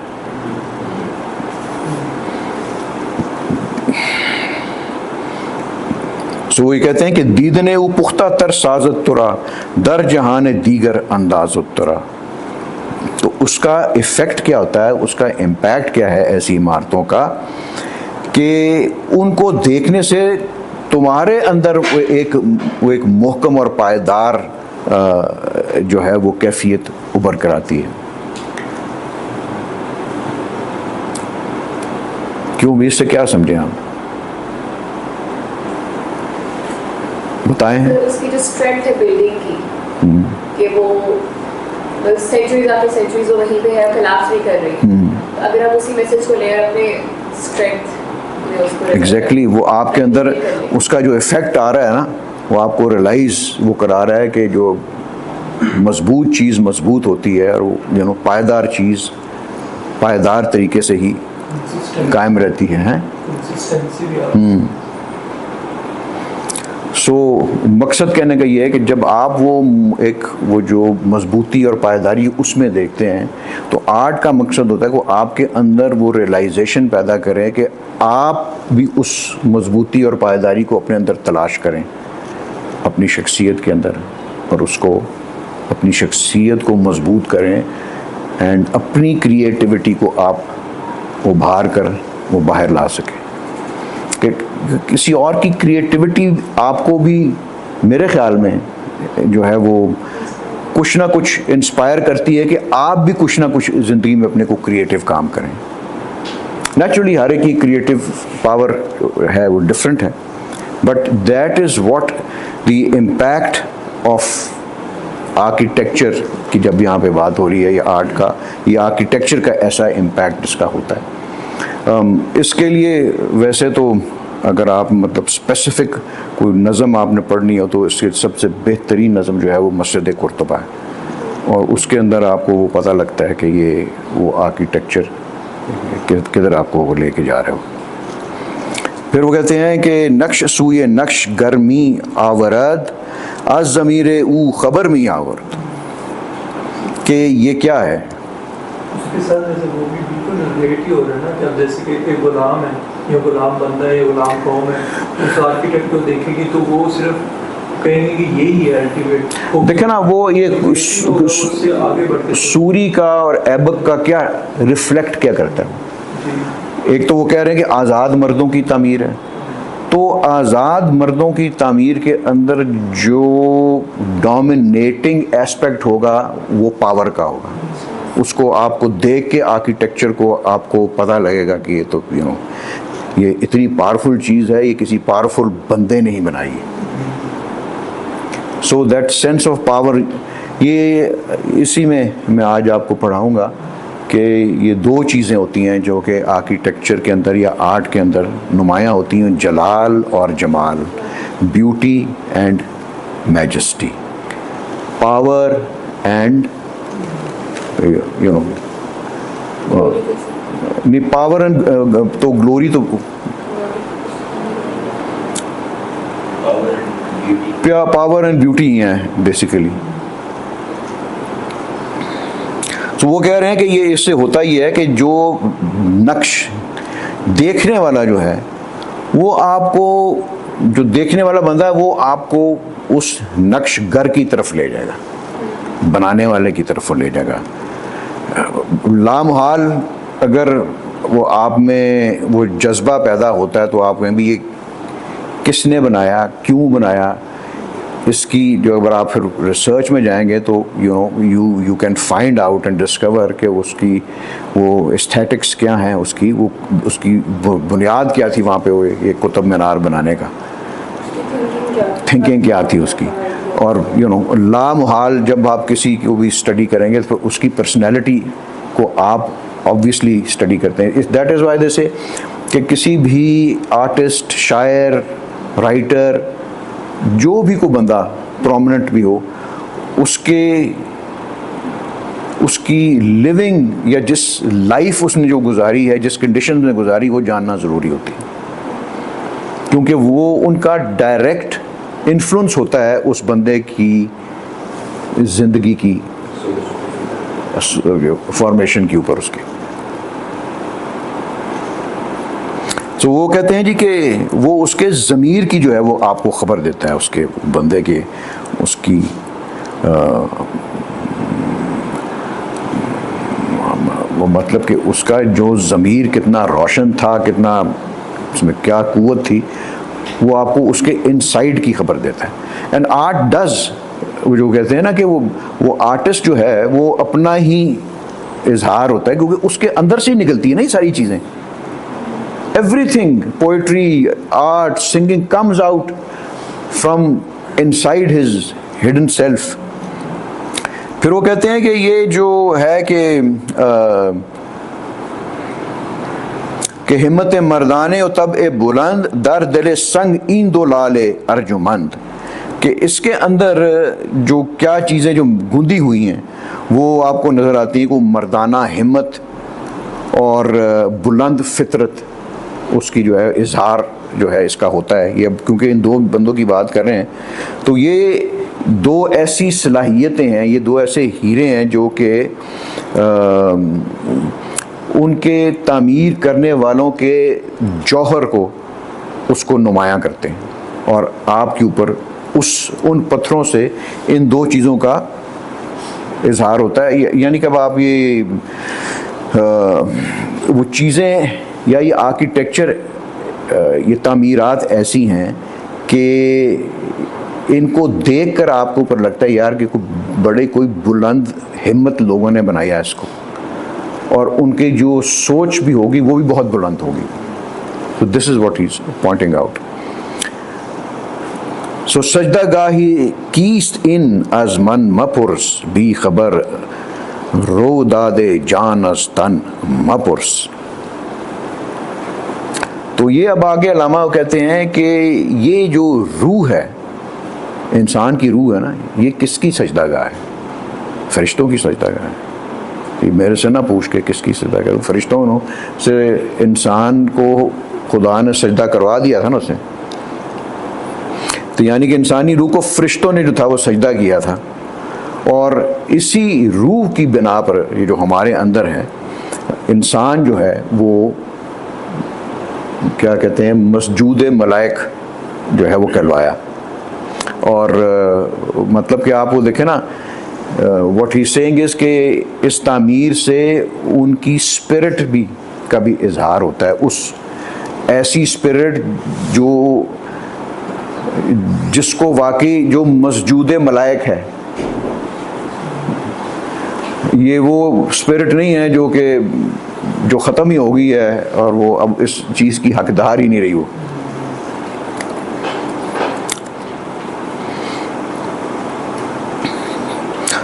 A: सो ये कहते हैं कि दीदने वो पुख्ता तर साजत तुरा दर जहान दीगर अंदाज तुरा। तो उसका इफ़ेक्ट क्या होता है, उसका इम्पैक्ट क्या है ऐसी इमारतों का कि उनको देखने से तुम्हारे अंदर वो एक मोहकम और पायदार जो है वो कैफियत उभर कर आती है। क्यों, इससे क्या समझे हम, बताएं।
D: तो उसकी जो स्ट्रेंथ है बिल्डिंग की कि वो सेंचुरीज आफ्टर सेंचुरीज वहीं पे है, कोलैप्स नहीं कर रही। तो अगर आप उसी मैसेज को ले अपने स्ट्रेंथ
A: एग्जैक्टली वो आपके अंदर उसका जो इफ़ेक्ट आ रहा है ना, वो आपको रियलाइज़ वो करा रहा है कि जो मजबूत चीज़ मजबूत होती है और वो पायदार चीज़ पायदार तरीके से ही कायम रहती है। सो मकसद कहने का ये है कि जब आप वो जो मजबूती और पायदारी उसमें देखते हैं तो आर्ट का मकसद होता है कि वो आपके अंदर वो रियलाइजेशन पैदा करें कि आप भी उस मजबूती और पायदारी को अपने अंदर तलाश करें अपनी शख्सियत के अंदर, और उसको अपनी शख्सियत को मजबूत करें एंड अपनी क्रिएटिविटी को आप उभार कर वो बाहर ला सकें। कि किसी और की क्रिएटिविटी आपको भी मेरे ख्याल में जो है वो कुछ ना कुछ इंस्पायर करती है कि आप भी कुछ ना कुछ ज़िंदगी में अपने को क्रिएटिव काम करें। नेचुरली हर एक की क्रिएटिव पावर है वो डिफरेंट है, but that is what the impact of architecture की जब यहाँ पे बात हो रही है, या आर्ट का, या आर्किटेक्चर का ऐसा इम्पैक्ट इसका होता है। इसके लिए वैसे तो अगर आप मतलब स्पेसिफिक कोई नज़म आपने पढ़नी हो तो इसके सबसे बेहतरीन नज़म जो है वो मस्जिद कुर्तुबा है, और उसके अंदर आपको वो पता लगता है कि ये वो आर्किटेक्चर किधर आपको वो लेके जा रहे हो। फिर वो कहते हैं कि नक्श सूए नक्श गर्मी आवरद आज ज़मीरे ऊ खबर में आवरद, कि ये क्या है।
C: उसके साथ जैसे वो भी बिल्कुल रिलेट ही हो रहा है ना, कि अब जैसे कि एक गुलाम है, ये गुलाम बंदा है, ये गुलाम कौम है, उस आर्किटेक्ट को देखेगी तो वो सिर्फ कहेंगे कि यही है अल्टीमेट।
A: देखे ना वो ये सूरी का और ऐबक का क्या रिफ्लेक्ट क्या करता है। एक तो वो कह रहे हैं कि आज़ाद मर्दों की तामीर है, तो आज़ाद मर्दों की तामीर के अंदर जो डोमिनेटिंग एस्पेक्ट होगा वो पावर का होगा। उसको आपको देख के आर्किटेक्चर को आपको पता लगेगा कि ये तो ये इतनी पावरफुल चीज़ है, ये किसी पावरफुल बंदे ने ही बनाई है। So that sense of power, ये इसी में मैं आज आपको पढ़ाऊँगा कि ये दो चीज़ें होती हैं जो कि आर्किटेक्चर के अंदर या आर्ट के अंदर नुमायाँ होती हैं, जलाल और Jamal. beauty and majesty, power and you know नहीं पावर एंड तो ग्लोरी तो पावर एंड ब्यूटी ही है बेसिकली। तो वो कह रहे हैं कि ये इससे होता ही है कि जो नक्श देखने वाला जो है वो आपको, जो देखने वाला बंदा है वो आपको उस नक्श घर की तरफ ले जाएगा, बनाने वाले की तरफ ले जाएगा। लामहाल अगर वो आप में वो जज्बा पैदा होता है तो आप में भी ये किसने बनाया, क्यों बनाया, इसकी जो अगर आप फिर रिसर्च में जाएंगे तो you can find out and discover कि उसकी वो एस्थेटिक्स क्या हैं, उसकी बुनियाद क्या थी वहाँ पे वो ये कुतुब मीनार बनाने का, थिंकिंग क्या थी उसकी। और लामहाल जब आप किसी को भी स्टडी करेंगे तो उसकी पर्सनैलिटी को आप ऑब्वियसली स्टडी करते हैं। दैट इज़ वाई दे से कि किसी भी आर्टिस्ट, शायर, राइटर, जो भी कोई बंदा प्रोमिनेंट भी हो, उसकी लिविंग या जिस लाइफ उसने जो गुजारी है, जिस कंडीशन में गुजारी, वो जानना ज़रूरी होती है, क्योंकि वो उनका डायरेक्ट इन्फ्लुएंस होता है उस बंदे की ज़िंदगी की फॉर्मेशन के ऊपर उसके। तो वो कहते हैं जी कि वो उसके ज़मीर की जो है वो आपको ख़बर देता है, उसके बंदे के उसकी वो मतलब कि उसका जो ज़मीर कितना रोशन था, कितना उसमें क्या कुव्वत थी, वो आपको उसके इनसाइड की खबर देता है। एंड आर्ट डज, वो जो कहते हैं ना कि वो आर्टिस्ट जो है वो अपना ही इजहार होता है, क्योंकि उसके अंदर से ही निकलती है ना ये सारी चीज़ें। Everything, poetry, art, singing comes out from inside his hidden self. फिर वो कहते हैं कि ये जो है कि हिम्मत मर्दाने तब ए बुलंद दर दिल संग इन दो लाले अर्जुमंद, कि इसके अंदर जो क्या चीज़ें जो गूंदी हुई हैं वो आपको नज़र आती हैं, को मर्दाना हिम्मत और बुलंद फितरत, उसकी जो है इजहार जो है इसका होता है। ये अब क्योंकि इन दो बंदों की बात कर रहे हैं तो ये दो ऐसी सलाहियतें हैं, ये दो ऐसे हीरे हैं जो कि उनके तामीर करने वालों के जौहर को उसको नुमायां करते हैं, और आपके ऊपर उन पत्थरों से इन दो चीज़ों का इजहार होता है। यानी कि अब आप ये वो चीज़ें या ये आर्किटेक्चर, ये तामीरात ऐसी हैं कि इनको देखकर आपको ऊपर लगता है यार कि कोई बुलंद हिम्मत लोगों ने बनाया है इसको, और उनके जो सोच भी होगी वो भी बहुत बुलंद होगी। तो this is what he is pointing out. So सजदा गाही कीस्ट इन अज मन मपुरस भी खबर रो दादे जान अज तन मपुरस। तो ये अब आगे अल्लामा कहते हैं कि ये जो रूह है, इंसान की रूह है ना, ये किसकी सजदागाह है? फरिश्तों की सजदागाह है। ये मेरे से ना पूछ के किसकी सजदागाह, फरिश्तों से इंसान को खुदा ने सजदा करवा दिया था ना उसे। तो यानी कि इंसानी रूह को फरिश्तों ने जो था वो सजदा किया था, और इसी रूह की बिना पर ये जो हमारे अंदर है, इंसान जो है वो क्या कहते हैं, मसजूद मलाइक जो है वो कहलवाया। और मतलब कि आप वो देखें ना, व्हाट ही सेइंग इज कि इस तामीर से उनकी स्पिरिट भी का भी इजहार होता है, उस ऐसी स्पिरिट जिसको वाकई जो मसजूद मलाइक है, ये वो स्पिरिट नहीं है जो ख़त्म ही हो गई है और वो अब इस चीज़ की हकदार ही नहीं रही। वो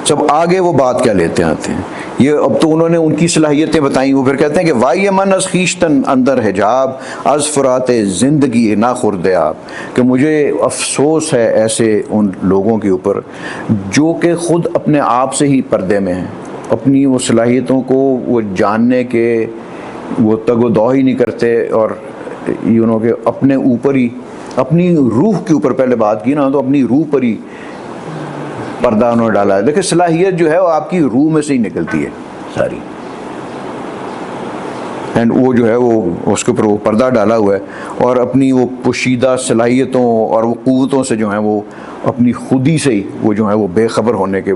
A: जब आगे वो बात क्या लेते आते हैं ये अब तो उन्होंने उनकी सलाहियतें बताई। वो फिर कहते हैं कि वाई मन अज खीशतन अंदर हिजाब अज फुरात ज़िंदगी ना खुर्द आप, कि मुझे अफसोस है ऐसे उन लोगों के ऊपर जो कि ख़ुद अपने आप से ही पर्दे में हैं, अपनी वो सलाहियतों को वो जानने के वो तगोदौ ही नहीं करते, और के अपने ऊपर ही, अपनी रूह के ऊपर पहले बात की ना, तो अपनी रूह पर ही पर्दा उन्होंने डाला है। देखिए सलाहियत जो है वो आपकी रूह में से ही निकलती है सारी, एंड वो जो है वो उसके ऊपर वो पर्दा डाला हुआ है, और अपनी वो पोशीदा सलाहियतों और वो क़ुव्वतों से जो है वो अपनी खुदी से ही वो जो है वो बेखबर होने के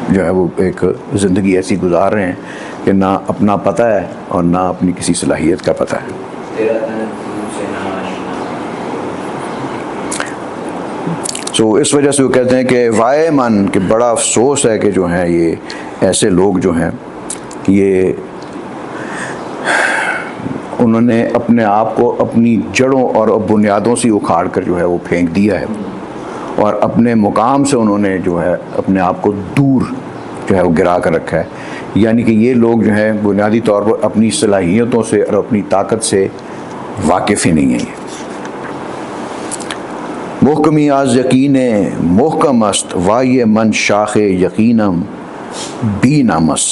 A: जो है वो एक ज़िंदगी ऐसी गुजार रहे हैं कि ना अपना पता है और ना अपनी किसी सलाहियत का पता है। सो इस वजह से वो कहते हैं कि वाए मन, कि बड़ा अफसोस है कि जो हैं ये ऐसे लोग जो हैं ये उन्होंने अपने आप को अपनी जड़ों और बुनियादों से उखाड़ कर जो है वो फेंक दिया है, और अपने मुकाम से उन्होंने जो है अपने आप को दूर जो है वो गिरा कर रखा है। यानी कि ये लोग जो हैं बुनियादी तौर पर अपनी सलाहियतों से और अपनी ताकत से वाकिफ़ ही नहीं है। मोहकमी आज यकीन मोहकम अस्त वाये मन शाख यकीनम बी नामस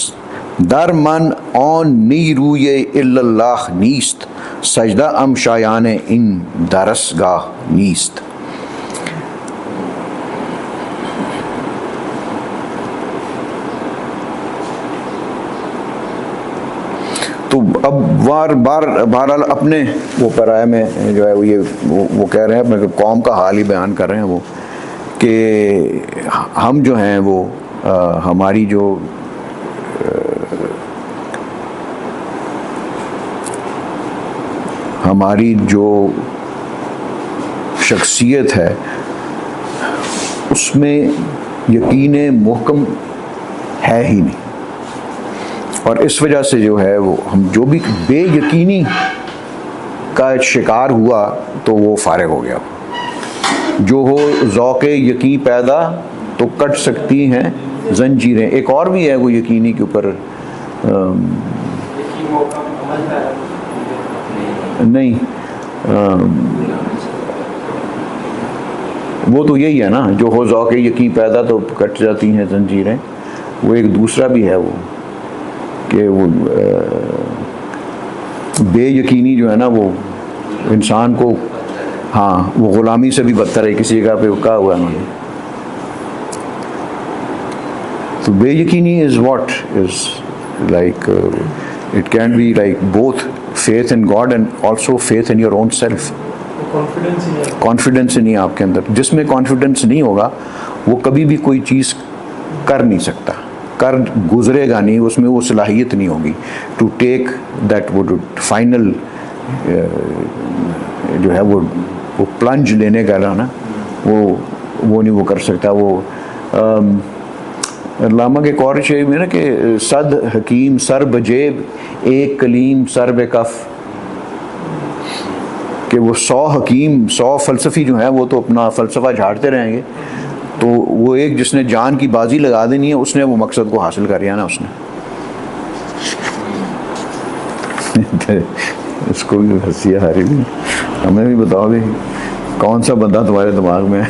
A: दर मन ऑन नी रूये इल्लल्लाह नीस्त सजदा अम शायान इन दरसगाह नीस्त। तो अब बहरहाल अपने वो पराए में जो है वो ये वो कह रहे हैं, अपने कौम का हाल ही बयान कर रहे हैं वो, कि हम जो हैं वो हमारी जो हमारी जो शख्सियत है उसमें यकीन मुहकम है ही नहीं, और इस वजह से जो है वो हम जो भी बेयकीनी का शिकार हुआ तो वो फारिग हो गया। जो हो ज़ौक़े यकीन पैदा तो कट सकती हैं जंजीरें। एक और भी है वो यकीनी के ऊपर नहीं वो तो यही है ना, जो हो ज़ौक़े यकीन पैदा तो कट जाती हैं जंजीरें। वो एक दूसरा भी है वो कि वो बेयकीनी जो है ना वो इंसान को, हाँ वो ग़ुलामी से भी बदतर है। किसी जगह पे कहा हुआ है उन्होंने, तो बेयकीनी is what is like it can be like both faith in God and also faith in your own self. Confidence नहीं है आपके अंदर। जिसमें कॉन्फिडेंस नहीं होगा वो कभी भी कोई चीज़ कर नहीं सकता, कर गुजरेगा नहीं, उसमें वो सलाहियत नहीं होगी टू टेक दैट वो फाइनल जो है वो प्लंज लेने का ना वो नहीं वो कर सकता। वो लामा के एक और शेर में ना कि सद हकीम सर बजेब एक कलीम सर बेकफ, कि वो 100 हकीम 100 फ़लसफ़ी जो हैं वो तो अपना फ़लसफ़ा झाड़ते रहेंगे, तो वो एक जिसने जान की बाजी लगा देनी है उसने वो मकसद को हासिल कर लिया ना उसने। इसको भी हंसी आ रही है। हमें भी बताओ भी कौन सा बंदा तुम्हारे दिमाग में है।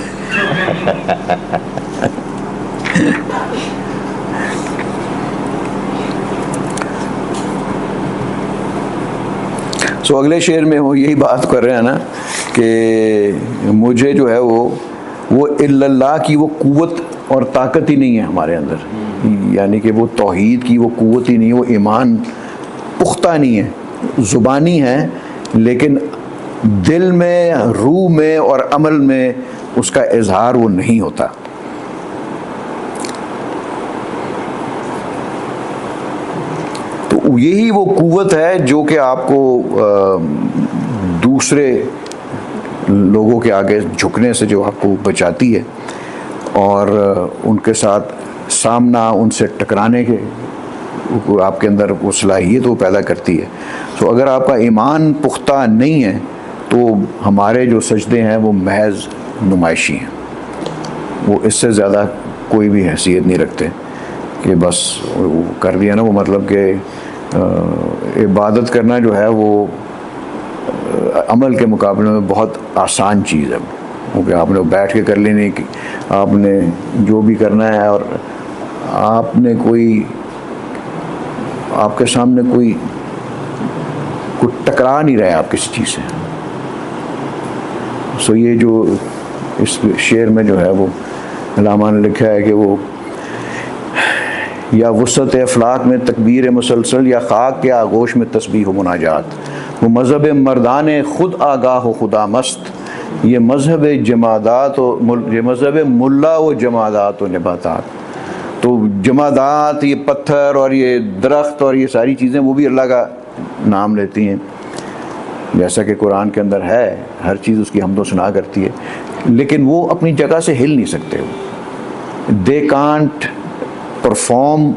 A: सो अगले शेर में वो यही बात कर रहे हैं ना कि मुझे जो है वो इल्लल्लाह की वो कुव्वत और ताकत ही नहीं है हमारे अंदर, यानी कि वो तौहीद की वो कुव्वत ही नहीं है, वो ईमान पुख्ता नहीं है, ज़ुबानी है लेकिन दिल में रूह में और अमल में उसका इजहार वो नहीं होता। तो यही वो कुव्वत है जो कि आपको दूसरे लोगों के आगे झुकने से जो आपको बचाती है और उनके साथ सामना, उनसे टकराने के आपके अंदर वो सलाहियत वो पैदा करती है। तो अगर आपका ईमान पुख्ता नहीं है तो हमारे जो सजदे हैं वो महज नुमाइशी हैं, वो इससे ज़्यादा कोई भी हैसियत नहीं रखते कि बस वो कर दिया ना, वो मतलब कि इबादत करना जो है वो अमल के मुकाबले में बहुत आसान चीज़ है, क्योंकि आपने बैठ के कर लेनी कि आपने जो भी करना है, और आपने आपके सामने कोई टकरा नहीं रहा है आप किसी चीज़ से। सो ये जो इस शेर में जो है वो अल्लामा ने लिखा है कि वो या वसत अफलाक में तकबीर मुसलसल, या खाक के आगोश में तस्बीह व मुनाजात, वो मज़हब मर्दान खुद आगाह व खुदा मस्त, ये मज़हब जमादात ये मज़हब मुल्ला व जमादात व नबातात। तो जमादात, ये पत्थर और ये दरख्त और ये सारी चीज़ें वो भी अल्लाह का नाम लेती हैं, जैसा कि कुरान के अंदर है, हर चीज़ उसकी हमदो सना करती है, लेकिन वो अपनी जगह से हिल नहीं सकते। दे कांट परफॉर्म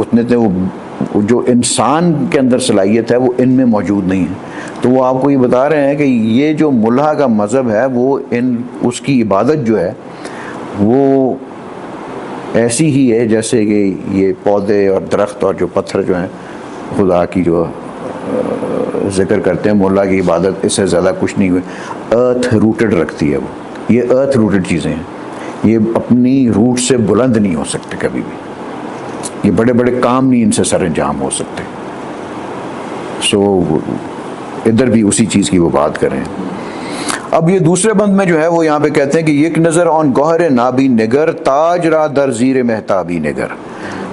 A: उतने थे, वो जो इंसान के अंदर सलाहियत है वो इनमें मौजूद नहीं है। तो वो आपको ये बता रहे हैं कि ये जो मुल्ला का मज़हब है वो उसकी इबादत जो है वो ऐसी ही है जैसे कि ये पौधे और दरख्त और जो पत्थर जो हैं खुदा की जो जिक्र करते हैं, मुल्ला की इबादत इससे ज़्यादा कुछ नहीं हुई। अर्थ रूटेड रखती है वो, ये अर्थ रूटेड चीज़ें हैं, ये अपनी रूट से बुलंद नहीं हो सकते कभी भी, ये बड़े बड़े काम नहीं इनसे सर अंजाम हो सकते। सो इधर भी उसी चीज़ की वो बात करें। अब ये दूसरे बंद में जो है वो यहाँ पे कहते हैं कि एक नज़र ऑन गौहर नाबी निगर, ताज रा दर ज़ीर महताबी निगर,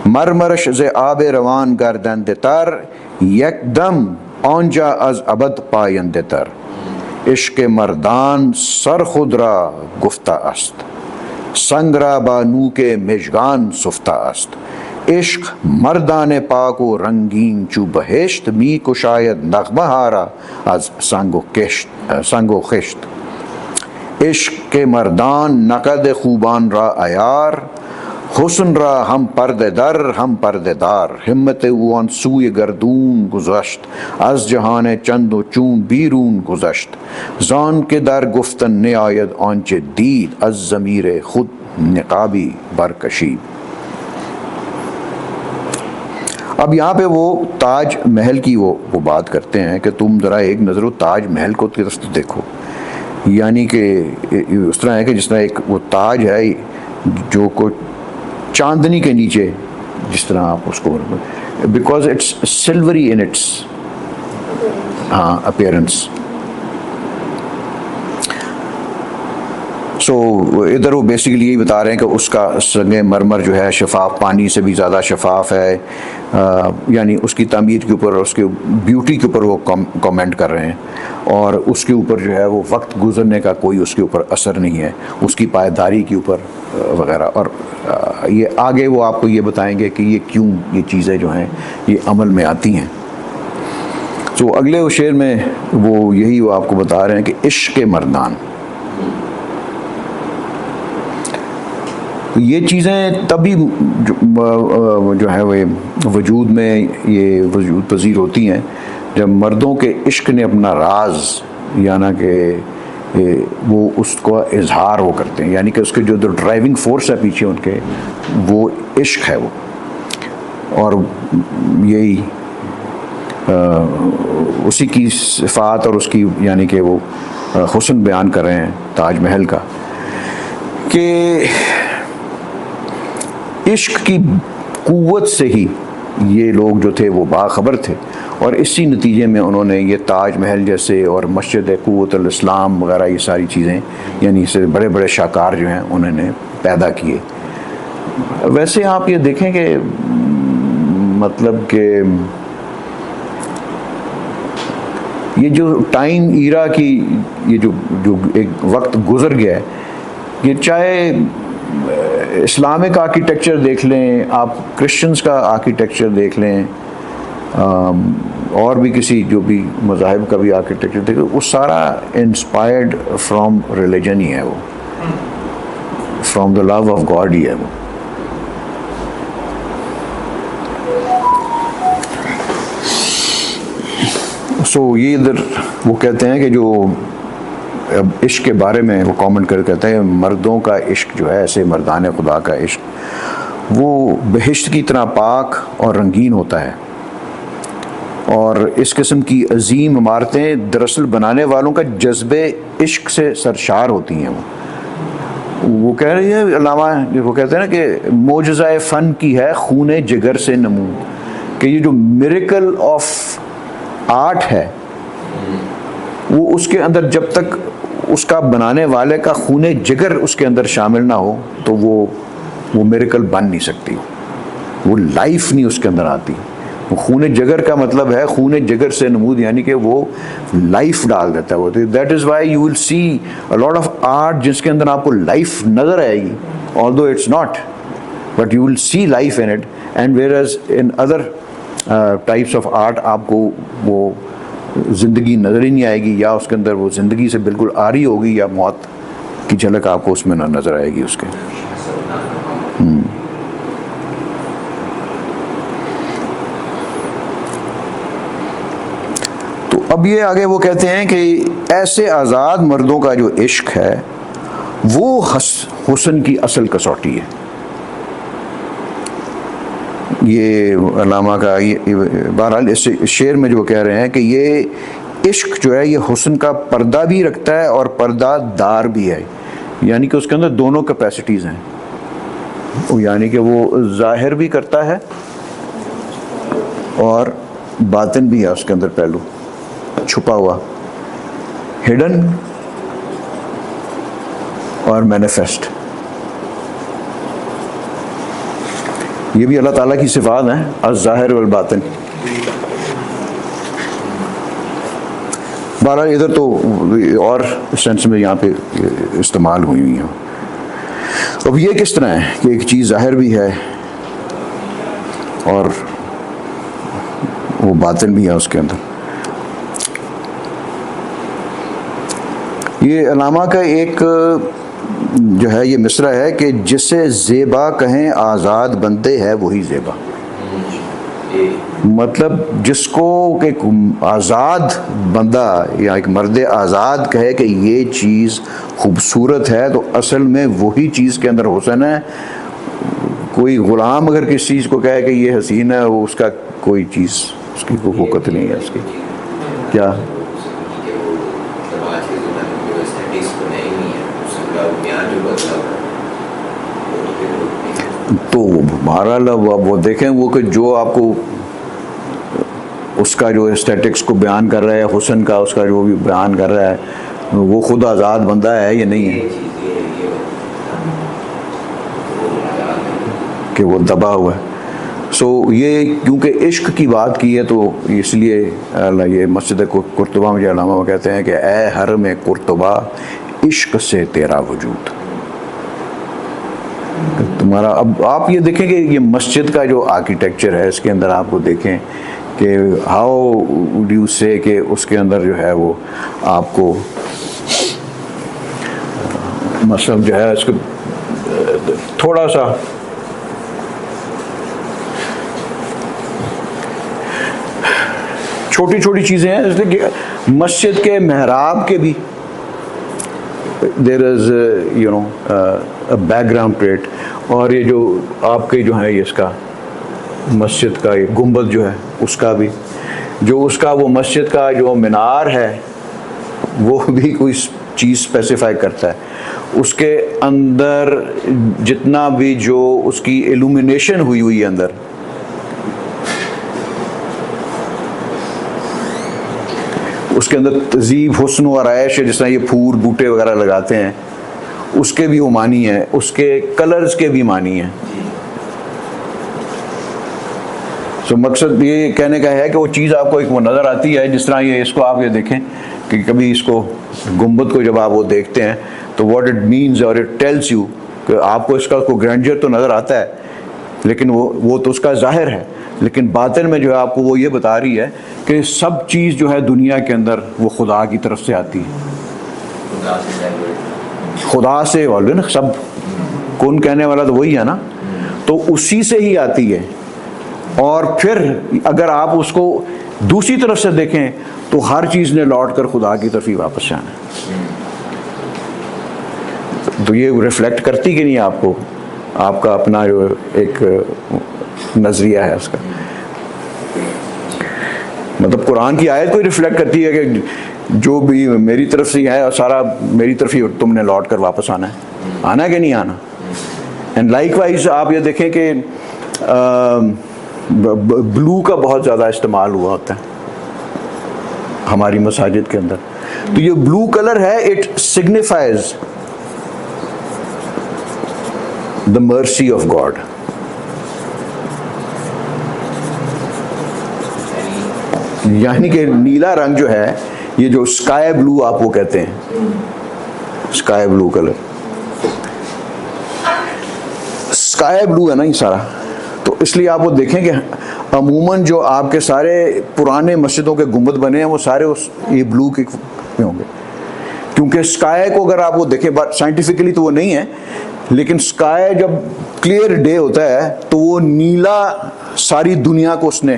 A: मरमरश ज़े आब रवान गर्दन तर, यकदम औंजा अज अबद पायंद तर, इश्क मर्दान सर खुदरा गुफ्ता अस्त, संगरा बानू के मिजगान सुफ्ता अस्त, इश्क मर्दान पाको रंगीन चू बहेश्त, मी को शायद नगमहारा आज संगो खिश्त, इश्क के मर्दान नकद खूबान रा अयार, हुस्न रा हम पर्देदार, हिम्मत उन सूय गर्दून गुज़श्त, अज जहान चंदो चून बीरून गुज़श्त, जान के दर गुफ्तन नियायद आंचे दीद, अज ज़मीर खुद निकाबी बरकशी। अब यहाँ पे वो ताज महल की वो बात करते हैं कि तुम ज़रा एक नज़र ताज महल को की तरफ देखो, यानी कि उस तरह है कि जिस तरह एक वो ताज है जो को चांदनी के नीचे, जिस तरह आप उसको, because it's silvery in its appearance. So इधर वो बेसिकली यही बता रहे हैं कि उसका संगे मरमर जो है शफाफ, पानी से भी ज़्यादा शफाफ है, यानी उसकी तामीर के ऊपर, उसके ब्यूटी के ऊपर वो कमेंट कर रहे हैं, और उसके ऊपर जो है वो वक्त गुजरने का कोई उसके ऊपर असर नहीं है, उसकी पायदारी के ऊपर वगैरह। और ये आगे वो आपको ये बताएंगे कि ये क्यों ये चीज़ें जो हैं ये अमल में आती हैं। तो अगले शेर में वो यही वो आपको बता रहे हैं कि इश्क मर्दान, ये चीज़ें तभी जो है वो वजूद में ये वजूद पजीर होती हैं जब मर्दों के इश्क ने अपना राज, यानी कि वो उसको इजहार वो करते हैं, यानी कि उसके जो ड्राइविंग फोर्स है पीछे उनके, वो इश्क है वो। और यही उसी की सिफ़ात और उसकी यानी कि वो हुस्न बयान कर रहे हैं ताज महल का, कि इश्क की कुव्वत से ही ये लोग जो थे वो बाखबर थे, और इसी नतीजे में उन्होंने ये ताज महल जैसे और मस्जिद कुव्वतुल इस्लाम वगैरह ये सारी चीज़ें, यानी इससे बड़े बड़े शाकार जो हैं उन्होंने पैदा किए। वैसे आप ये देखें कि मतलब कि ये जो टाइम ईरा की ये जो एक वक्त गुजर गया है, ये चाहे इस्लामिक आर्किटेक्चर देख लें, आप क्रिश्चियंस का आर्किटेक्चर देख लें, और भी किसी जो भी मज़ाहिब का भी आर्किटेक्चर देख लें, वो सारा इंस्पायर्ड फ्रॉम रिलीजन ही है, वो from the love of God ही है वो। सो ये इधर वो कहते हैं कि जो अब इश्क के बारे में वो कमेंट कर कहते हैं मर्दों का इश्क जो है, ऐसे मर्दान खुदा का इश्क, वो बहिश्त की तरह पाक और रंगीन होता है, और इस किस्म की अजीम इमारतें दरअसल बनाने वालों का जज्बे इश्क से सरशार होती हैं। वो कह रही है अलावा, वो कहते हैं ना कि मोजज़ाए फ़न की है खूने जिगर से नमूद, कि ये जो मिरेकल ऑफ आर्ट है वो उसके अंदर जब तक उसका बनाने वाले का खूने जिगर उसके अंदर शामिल ना हो तो वो मिरेकल बन नहीं सकती, वो लाइफ नहीं उसके अंदर आती। वो खूने जिगर का मतलब है खूने जिगर से नमूद, यानी कि वो लाइफ डाल देता है वो। That is why you will see a lot of art जिसके अंदर आपको लाइफ नज़र आएगी, although it's not, but you will see life in it. And whereas in other types of art आपको वो ज़िंदगी नज़र ही नहीं आएगी, या उसके अंदर वो ज़िंदगी से बिल्कुल आरी होगी, या मौत की झलक आपको उसमें ना नज़र आएगी उसके। तो अब ये आगे वो कहते हैं कि ऐसे आज़ाद मर्दों का जो इश्क है वो हुस्न की असल कसौटी है। ये अल्लामा का ये बहरहाल इस शेर में जो कह रहे हैं कि ये इश्क जो है ये हुस्न का पर्दा भी रखता है और पर्दा दार भी है, यानी कि उसके अंदर दोनों कैपेसिटीज़ हैं, यानी कि वो ज़ाहिर भी करता है और बातिन भी है उसके अंदर, पहलू छुपा हुआ, हिडन और मैनिफेस्ट। ये भी अल्लाह ताला की सिफात हैं, अज़-ज़ाहिर वल बातिन। बहरहाल इधर तो और सेंस में यहाँ पे इस्तेमाल हुई हुई हैं। अब ये किस तरह है कि एक चीज़ ज़ाहिर भी है और वो बातिन भी है उसके अंदर। ये अल्लामा का एक जो है ये मिसरा है कि जिसे ज़ेबा कहें आज़ाद बनते हैं वही ज़ेबा, मतलब जिसको एक आज़ाद बंदा या एक मर्द आज़ाद कहे कि ये चीज़ खूबसूरत है तो असल में वही चीज़ के अंदर हुस्न है। कोई ग़ुलाम अगर किसी चीज़ को कहे कि ये हसीन है, वो उसका कोई चीज़ उसकी कोई वक़्त नहीं है उसकी। क्या तो बहरहाल वो देखें वो कि जो आपको उसका जो एस्थेटिक्स को बयान कर रहा है, हुस्न का उसका जो भी बयान कर रहा है, वो खुद आज़ाद बंदा है या नहीं है कि वो दबा हुआ है। सो ये क्योंकि इश्क की बात की है तो इसलिए ये मस्जिद कुर्तुबा में अल्लामा कहते हैं कि ए हर में कुर्तुबा इश्क से तेरा वजूद तुम्हारा। अब आप ये देखें कि ये मस्जिद का जो आर्किटेक्चर है इसके अंदर आपको देखें कि हाउ वुड यू से कि उसके अंदर जो है वो आपको मतलब जो है इसको थोड़ा सा छोटी छोटी चीज़ें हैं, इसलिए कि मस्जिद के मेहराब के भी there is you know background plate, और ये जो आपके जो है इसका मस्जिद का ये गुंबद जो है उसका भी जो उसका वो मस्जिद का जो मीनार है वो भी कोई चीज़ स्पेसिफाई करता है। उसके अंदर जितना भी जो उसकी इल्यूमिनेशन हुई हुई है अंदर, उसके अंदर तज़ीब हुस्न और आयश है, जिस तरह ये फूल बूटे वगैरह लगाते हैं उसके भी वो मानी है, उसके कलर्स के भी मानी है। तो मकसद ये कहने का है कि वो चीज़ आपको एक वो नज़र आती है, जिस तरह ये इसको आप ये देखें कि कभी इसको गुंबद को जब आप वो देखते हैं तो व्हाट इट मीन्स और इट टेल्स यू कि आपको इसका कोई ग्रैंडर तो नज़र आता है, लेकिन वो तो उसका ज़ाहिर है, लेकिन बातिन में जो है आपको वो ये बता रही है कि सब चीज़ जो है दुनिया के अंदर वो खुदा की तरफ से आती है, खुदा से वाले ना, सब कौन कहने वाला तो वही है ना, तो उसी से ही आती है। और फिर अगर आप उसको दूसरी तरफ से देखें तो हर चीज़ ने लौट कर खुदा की तरफ ही वापस जाना है। तो ये रिफ्लेक्ट करती कि नहीं आपको, आपका अपना जो एक नजरिया है उसका, मतलब कुरान की आयत को रिफ्लेक्ट करती है कि जो भी मेरी तरफ से है सारा मेरी तरफ ही तुमने लौट कर वापस आना है कि नहीं आना। एंड लाइकवाइज आप ये देखें कि ब्लू का बहुत ज़्यादा इस्तेमाल हुआ होता है हमारी मसाजिद के अंदर। तो ये ब्लू कलर है, it signifies the mercy of God. यानी कि नीला रंग जो है, ये जो स्काई ब्लू आप वो कहते हैं, sky blue colour, sky blue है ना ये सारा। तो इसलिए आप वो देखें कि अमूमन जो आपके सारे पुराने मस्जिदों के गुंबद बने हैं वो सारे उस ये ब्लू के में होंगे, क्योंकि स्काई को अगर आप वो देखें, साइंटिफिकली तो वो नहीं है, लेकिन स्काई जब क्लियर डे होता है तो वो नीला सारी दुनिया को उसने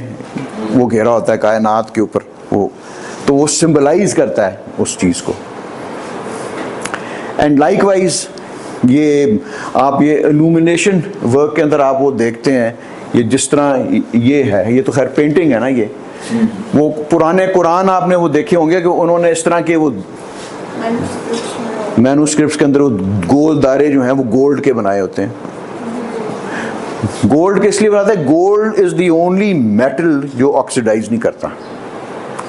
A: वो घेरा होता है कायनात के ऊपर, वो तो वो सिंबलाइज करता है उस चीज़ को। एंड लाइकवाइज ये आप ये इल्यूमिनेशन वर्क के अंदर आप वो देखते हैं, ये जिस तरह ये है, ये तो खैर पेंटिंग है ना, ये वो पुराने कुरान आपने वो देखे होंगे कि उन्होंने इस तरह के वो मैन्युस्क्रिप्ट्स के अंदर वो गोल दायरे जो हैं वो गोल्ड के बनाए होते हैं। गोल्ड के इसलिए बनाते हैं, gold is the only metal जो ऑक्सीडाइज नहीं करता,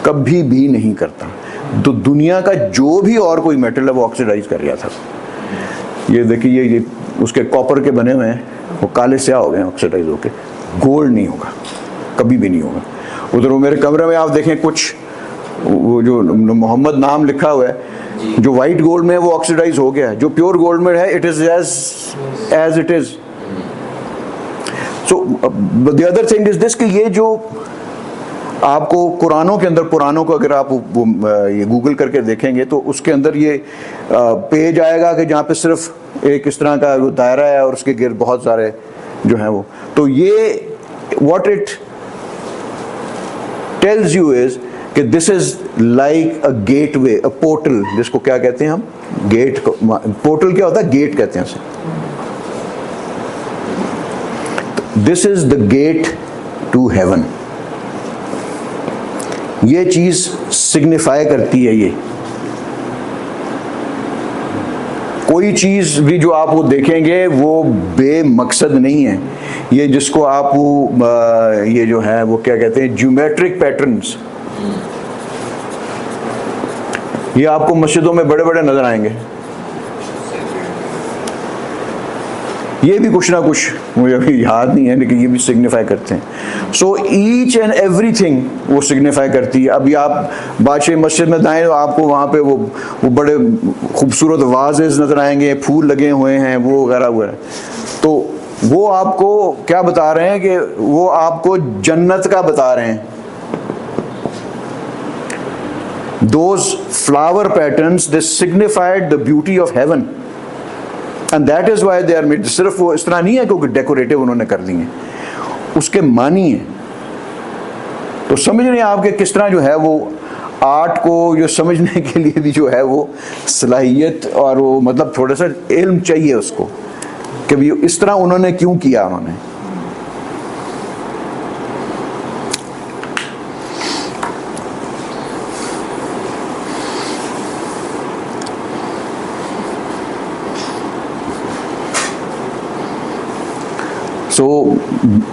A: कभी भी नहीं करता। तो दुनिया का जो भी और कोई मेटल है वो ऑक्सीडाइज कर गया था। ये देखिए ये उसके कॉपर के बने हुए हैं, वो काले स्याह हो गए ऑक्सीडाइज होके। गोल्ड नहीं होगा, कभी भी नहीं होगा। उधर वो मेरे कमरे में आप देखें कुछ वो जो मोहम्मद नाम लिखा हुआ है, जो वाइट गोल्ड में है वो ऑक्सीडाइज हो गया है, जो प्योर गोल्ड में है it is as it is. So the other thing is this कि ये जो आपको कुरानों के अंदर, पुरानों को अगर आप ये गूगल करके देखेंगे तो उसके अंदर ये पेज आएगा कि जहाँ पे सिर्फ एक इस तरह का दायरा है और उसके गिर्द बहुत सारे जो हैं वो, तो ये what it tells you is कि this is like a gateway, a portal, जिसको क्या कहते हैं हम, गेट। पोर्टल क्या होता है? गेट कहते हैं उसे। This is the gate to heaven. ये चीज सिग्निफाई करती है। ये कोई चीज भी जो आप वो देखेंगे वो बेमकसद नहीं है। ये जिसको आप वो ये जो है वो क्या कहते हैं, ज्योमेट्रिक पैटर्न्स, ये आपको मस्जिदों में बड़े बड़े नजर आएंगे। ये भी कुछ ना कुछ, मुझे अभी याद नहीं है, लेकिन ये भी सिग्निफाई करते हैं। सो ईच एंड एवरीथिंग वो सिग्निफाई करती है। अभी आप बादशाह मस्जिद में जाएं तो आपको वहाँ पे वो बड़े खूबसूरत वाजेस नजर आएंगे, फूल लगे हुए हैं, वो वगैरह वगैरह। तो वो आपको क्या बता रहे हैं कि वो आपको जन्नत का बता रहे हैं। Those flower patterns, they signified the beauty of heaven, and that is why they are made. सिर्फ वो इस तरह नहीं है क्योंकि डेकोरेटिव उन्होंने कर दी हैं, उसके मानी है। तो समझ रहे हैं आपके किस तरह जो है वो आर्ट को जो समझने के लिए भी जो है वो सलाहियत और वो मतलब थोड़ा सा इल्म चाहिए उसको कि भी इस तरह उन्होंने क्यों किया उन्होंने। सो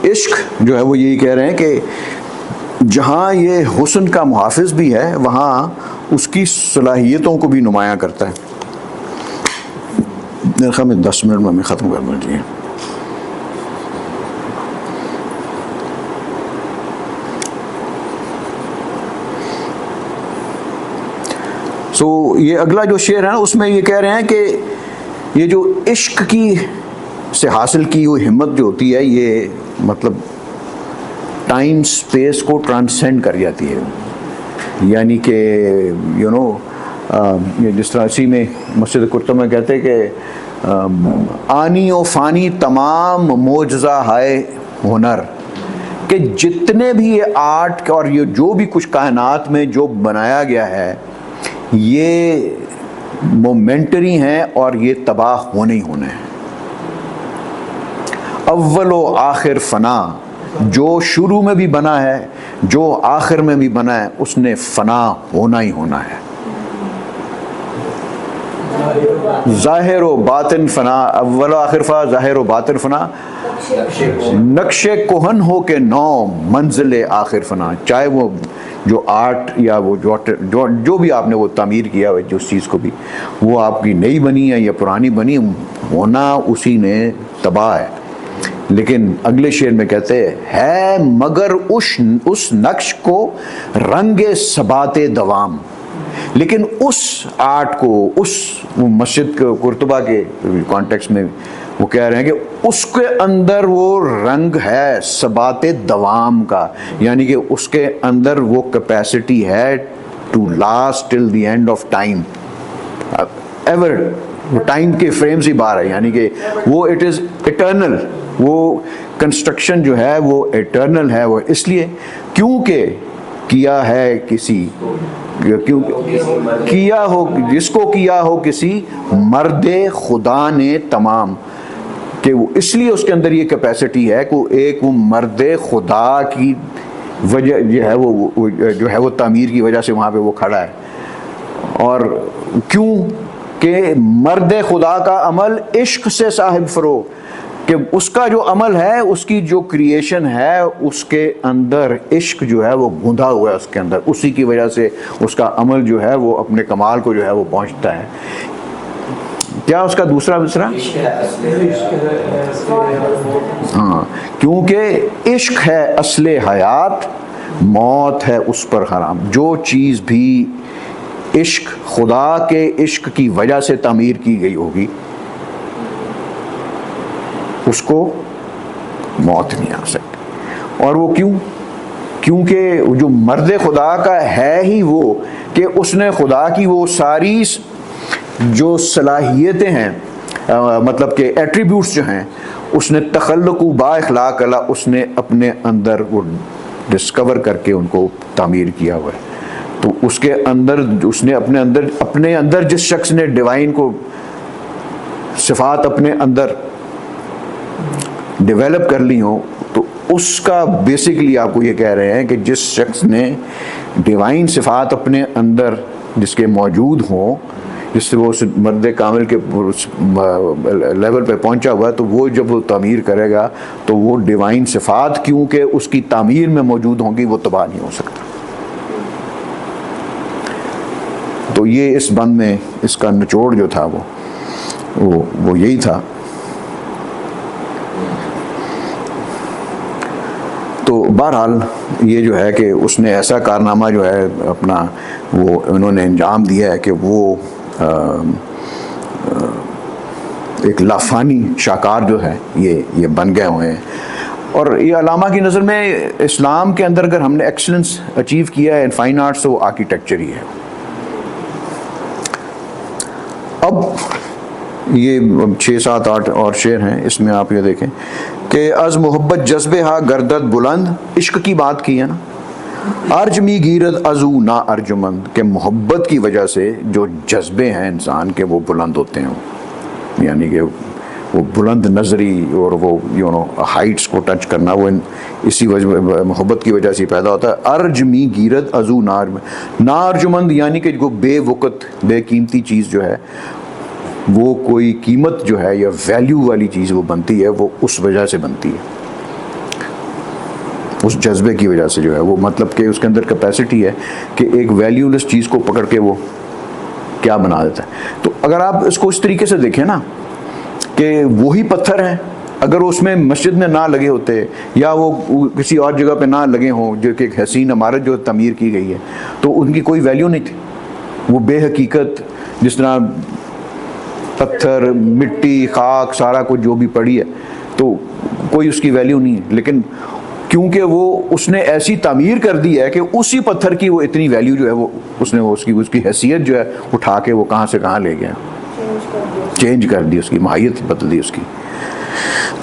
A: इश्क जो है वो यही कह रहे हैं कि जहाँ ये हुस्न का मुहाफिज भी है वहाँ उसकी सलाहियतों को भी नुमायाँ करता है। मेरे ख्याल में 10 मिनट में हमें ख़त्म करना चाहिए। सो ये अगला जो शेर है ना उसमें ये कह रहे हैं कि ये जो इश्क की से हासिल की हुई हिम्मत जो होती है ये मतलब टाइम स्पेस को ट्रांसेंड कर जाती है। यानी कि यू नो ये जिस तरह इसी में मस्जिद कुर्तुब में कहते हैं कि आनी ओ फानी तमाम मोजज़ा हाय हुनर, कि जितने भी ये आर्ट और ये जो भी कुछ कायनात में जो बनाया गया है ये मोमेंटरी हैं और ये तबाह होने ही होने हैं। अव्वलो आखिर फना, जो शुरू में भी बना है जो आखिर में भी बना है उसने फना होना ही होना है। ज़ाहिर व बातिन फना, अव्वल आखिर फना, ज़ाहिर व बातिन फना, नक्शे कोहन हो के नौ मंजिल आखिर फना। चाहे वो जो आर्ट या वो जो भी आपने वो तामीर किया है जिस चीज़ को भी, वो आपकी नई बनी है या पुरानी बनी, होना उसी ने तबाह है। लेकिन अगले शेर में कहते है मगर उस नक्श को रंगे सबाते दवाम, लेकिन उस आर्ट को, उस मस्जिद के कुर्तुबा के कॉन्टेक्स्ट में वो कह रहे हैं कि उसके अंदर वो रंग है सबाते दवाम का, यानी कि उसके अंदर वो कैपेसिटी है to last till the end of time, ever, time के फ्रेम से बाहर है, यानी कि वो इट इज़ इटर्नल। वो कंस्ट्रक्शन जो है वो इटर्नल है। वो इसलिए क्योंकि किया है किसी, क्यों किया हो, जिसको किया हो किसी मर्दे खुदा ने तमाम, कि वो इसलिए उसके अंदर ये कैपेसिटी है कि एक वो मर्दे खुदा की वजह जो है वो जो है वो तामीर की वजह से वहाँ पे वो खड़ा है। और क्यों कि मर्दे खुदा का अमल इश्क से साहिब फरो, कि उसका जो अमल है, उसकी जो क्रिएशन है, उसके अंदर इश्क जो है वो गूंधा हुआ है उसके अंदर, उसी की वजह से उसका अमल जो है वो अपने कमाल को जो है वो पहुंचता है। क्या उसका दूसरा मिसरा? हाँ, क्योंकि इश्क है असले हयात, मौत है उस पर हराम। जो चीज़ भी इश्क, खुदा के इश्क की वजह से तामीर की गई होगी, उसको मौत नहीं आ सकती। और वो क्यों? क्योंकि जो मर्द खुदा का है ही वो कि उसने खुदा की वो सारी जो सलाहियतें हैं, मतलब के एट्रीब्यूट्स जो हैं, उसने तखल्लुक़ु बा इख़लाक़ अला, उसने अपने अंदर वो डिस्कवर करके उनको तामीर किया हुआ है। तो उसके अंदर उसने अपने अंदर जिस शख्स ने डिवाइन को सिफ़ात अपने अंदर डेवलप कर ली हो, तो उसका बेसिकली आपको ये कह रहे हैं कि जिस शख्स ने डिवाइन सिफ़ात अपने अंदर जिसके मौजूद हों, जिससे वो उस मर्द कामिल के लेवल पे पहुंचा हुआ है, तो वो जब वो तामीर करेगा तो वो डिवाइन सिफ़ात क्योंकि उसकी तामीर में मौजूद होंगी, वो तबाह नहीं हो सकता। तो ये इस बंद में इसका निचोड़ जो था वो यही था। तो बहरहाल ये जो है कि उसने ऐसा कारनामा जो है अपना वो उन्होंने अंजाम दिया है कि वो एक लाफानी शाकार जो है ये बन गए हुए हैं। और ये अलामा की नज़र में इस्लाम के अंदर अगर हमने एक्सीलेंस अचीव किया है इन फाइन आर्ट्स, तो वो आर्किटेक्चर ही है। अब ये 6, 7, 8 और शेर हैं, इसमें आप ये देखें कि अज़ मोहब्बत जज्बे हा गर्दत बुलंद, इश्क की बात की है ना, अर्ज मी गीरत अजू ना अर्जुमंद, के मोहब्बत की वजह से जो जज्बे हैं इंसान के वो बुलंद होते हैं, यानी कि वो बुलंद नजरी और वो हाइट्स को टच करना, वो इसी वजह मोहब्बत की वजह से पैदा होता है। अर्ज मी गीरत अजू ना अर्जुमंद, यानी कि जो बेवकत बेकीमती चीज़ जो है वो कोई कीमत जो है या वैल्यू वाली चीज़ वो बनती है, वो उस वजह से बनती है, उस जज्बे की वजह से जो है वो, मतलब कि उसके अंदर कैपेसिटी है कि एक वैल्यूलेस चीज़ को पकड़ के वो क्या बना देता है। तो अगर आप इसको इस तरीके से देखें ना कि वही पत्थर हैं, अगर उसमें मस्जिद में ना लगे होते या वो किसी और जगह पे ना लगे हों, जो कि एक हसीन इमारत जो तमीर की गई है, तो उनकी कोई वैल्यू नहीं थी। वो बेहकीकत, जिस तरह पत्थर, मिट्टी, खाक, सारा कुछ जो भी पड़ी है, तो कोई उसकी वैल्यू नहीं है। लेकिन क्योंकि वो उसने ऐसी तामीर कर दी है कि उसी पत्थर की वो इतनी वैल्यू जो है वो उसने उसकी हैसियत जो है उठा के वो कहाँ से कहाँ ले गया, चेंज कर दी, उसकी माहियत बदल दी उसकी।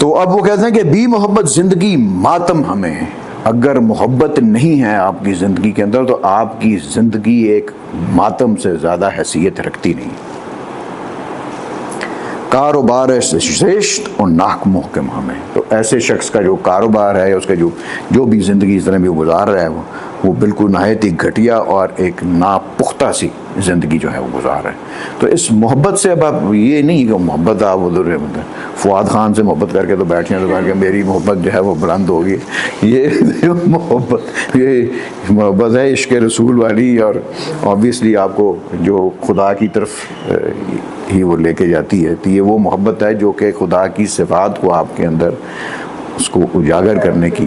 A: तो अब वो कहते हैं कि बी मोहब्बत ज़िंदगी मातम हमें, अगर मोहब्बत नहीं है आपकी ज़िंदगी के अंदर तो आपकी ज़िंदगी एक मातम से ज़्यादा हैसियत रखती नहीं। कारोबार है श्रेष्ठ और नाक मुहकम हमें। तो ऐसे शख्स का जो कारोबार है, उसका जो भी ज़िंदगी इस तरह भी गुजार रहा है वो बिल्कुल नहायत ही घटिया और एक नापुख्ता सी ज़िंदगी जो है वो गुजार रहा है। तो इस मोहब्बत से अब आप ये नहीं कि मोहब्बत आप उधर फुआद खान से मोहब्बत करके तो बैठ जाए तो कहा कि मेरी मोहब्बत जो है वो बुलंद होगी, ये मोहब्बत है इश्क रसूल वाली, और ऑब्वियसली आपको जो खुदा की तरफ ही वो लेके जाती है। तो ये वो मोहब्बत है जो कि खुदा की सिफात को आपके अंदर उसको उजागर करने की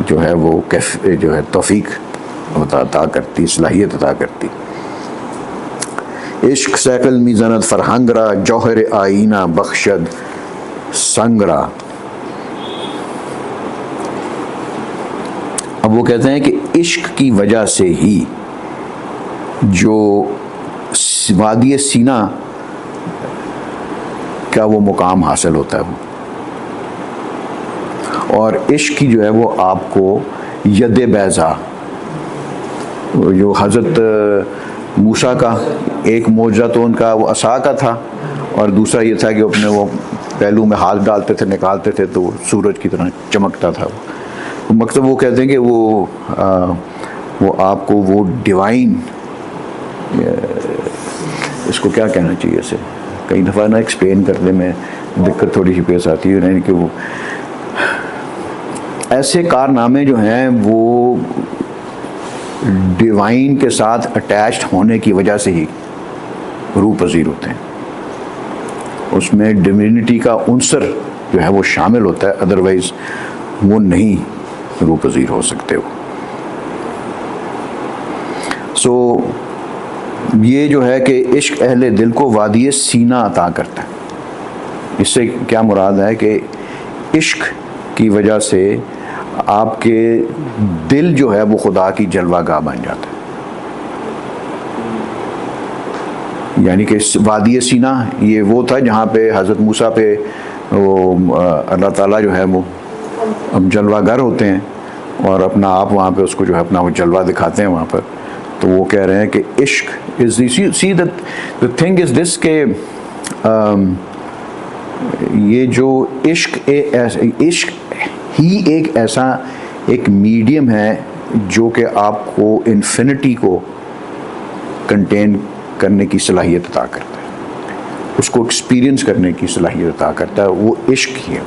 A: जो है वो जो है तौफीक अता करती, सलाहियत अता करती। इश्क सैकल मीज़ानत फरहंगरा जौहर आईना बख्शद संगरा। अब वो कहते हैं कि इश्क की वजह से ही जो वादी सीना का वो मुकाम हासिल होता है वो, और इश्क की जो है वो आपको यद बैज़ा, जो हज़रत मूसा का एक मौजज़ा तो उनका वो असा का था, और दूसरा ये था कि अपने वो पहलू में हाथ डालते थे, निकालते थे तो सूरज की तरह चमकता था वो। मकसद वो कहते हैं कि वो आपको वो डिवाइन, इसको क्या कहना चाहिए इसे, कई दफ़ा ना एक्सप्लेन करने में दिक्कत थोड़ी सी पेश आती है, यानी कि वो ऐसे कारनामे जो हैं वो डिवाइन के साथ अटैच्ड होने की वजह से ही रूह पजीर होते हैं। उसमें डिविनिटी का उनसर जो है वो शामिल होता है, अदरवाइज वो नहीं रूह पजीर हो सकते हो। सो ये जो है कि इश्क अहले दिल को वादी सीना अता करता है। इससे क्या मुराद है कि इश्क की वजह से आपके दिल जो है वो खुदा की जलवागाह बन जाता है। यानी कि वादी सीना ये वो था जहाँ पे हज़रत मूसा पे वो अल्लाह ताला जो है वो अब जलवागर होते हैं और अपना आप वहाँ पे उसको जो है अपना वो जलवा दिखाते हैं वहाँ पर। तो वो कह रहे हैं कि इश्क is see the thing is this के ये जो इश्क ही एक ऐसा एक मीडियम है जो कि आपको इन्फिनिटी को कंटेन करने की सलाहियत अता करता है, उसको एक्सपीरियंस करने की सलाहियत अता करता है, वो इश्क ही है।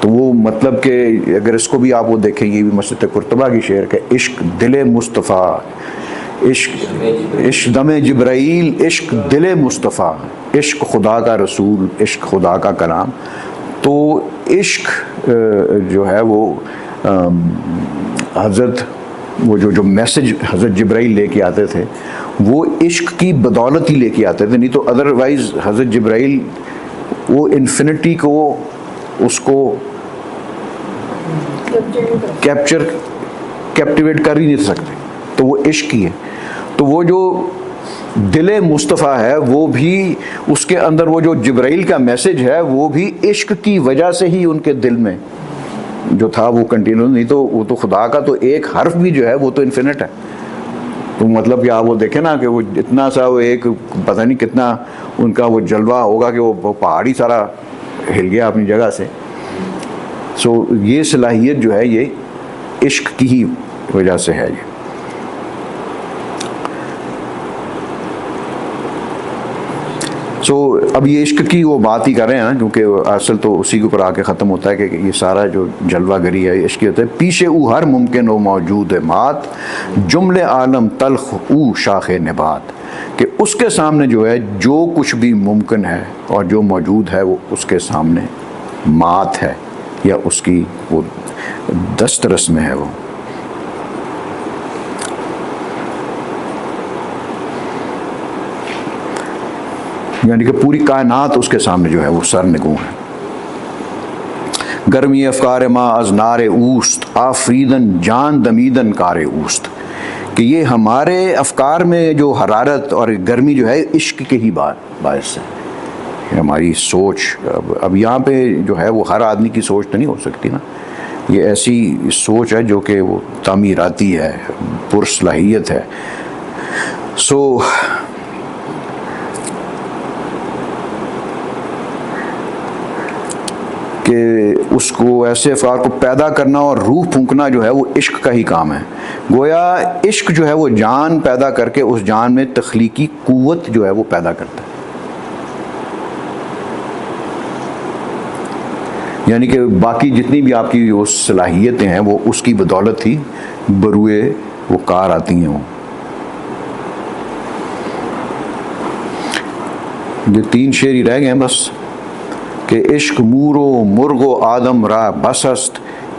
A: तो वो मतलब कि अगर इसको भी आप वो देखेंगे भी मस्जिद कुर्तबा की शेर का, इश्क दिले मुस्तफ़ा, इश्क दमे जिब्राइल, इश्क दिले मुस्तफ़ा, इश्क खुदा का रसूल, इश्क खुदा का कलाम। तो इश्क जो है वो हज़रत वो जो मैसेज हज़रत जिब्राइल लेके आते थे वो इश्क की बदौलत ही लेके आते थे, नहीं तो अदरवाइज़ हज़रत जिब्राइल वो इन्फिनिटी को उसको कैप्टिवेट कर ही नहीं सकते, तो वो इश्क ही है। तो वो जो दिले मुस्तफ़ा है वो भी उसके अंदर वो जो जिब्राइल का मैसेज है वो भी इश्क की वजह से ही उनके दिल में जो था वो कंटिन्यू, नहीं तो वो तो खुदा का तो एक हर्फ भी जो है वो तो इन्फिनिट है। तो मतलब कि आप वो देखें ना कि वो इतना सा वो एक पता नहीं कितना उनका वो जलवा होगा कि वो पहाड़ी सारा हिल गया अपनी जगह से। सो ये सलाहियत जो है ये इश्क की ही वजह से है। ये अब ये इश्क की वो बात ही कर रहे हैं ना, क्योंकि असल तो उसी के ऊपर आके ख़त्म होता है कि ये सारा जो जलवागरी है इश्क होता है। पीछे ऊ हर मुमकिन हो मौजूद है मात, जुमले आलम तल्ख ऊ शाख नबात, कि उसके सामने जो है जो कुछ भी मुमकिन है और जो मौजूद है वो उसके सामने मात है या उसकी वो दस्तरस में है वो। यानी कि पूरी कायनात उसके सामने जो है वो सर निगू है। गर्मी अफकार माँ अज नारे ऊस्त आफरीदन जान दमीदन कारे ऊस्त, कि ये हमारे अफकार में जो हरारत और गर्मी जो है इश्क के ही बायस है। हमारी सोच अब यहाँ पे जो है वो हर आदमी की सोच तो नहीं हो सकती ना, ये ऐसी सोच है जो कि वो तामीराती है, पुरसलाहियत है। कि उसको ऐसे अफराद को पैदा करना और रूह फूंकना जो है वो इश्क का ही काम है। गोया इश्क जो है वो जान पैदा करके उस जान में तख्लीकी कुव्वत जो है वो पैदा करता है। यानी कि बाकी जितनी भी आपकी वो सलाहियतें हैं वो उसकी बदौलत ही बरुए वो कार आती हैं। वो जो 3 शेर ही रह गए हैं बस कि इश्क मूरो मुर्गो आदम रा बसस्त,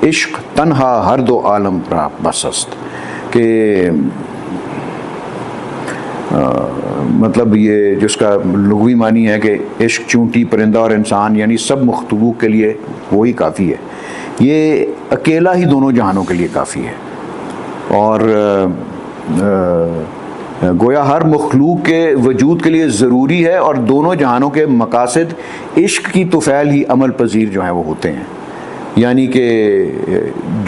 A: इश्क तन्हा हर दो आलम रा बसस्त। कि मतलब ये जिसका लुग़वी मानी है कि इश्क चूंटी परिंदा और इंसान यानी सब मखलूक के लिए वही काफ़ी है, ये अकेला ही दोनों जहानों के लिए काफ़ी है। और गोया हर मखलूक के वजूद के लिए ज़रूरी है और दोनों जहानों के मकासद इश्क की तुफ़ैल ही अमल पजीर जो हैं वो होते हैं। यानी कि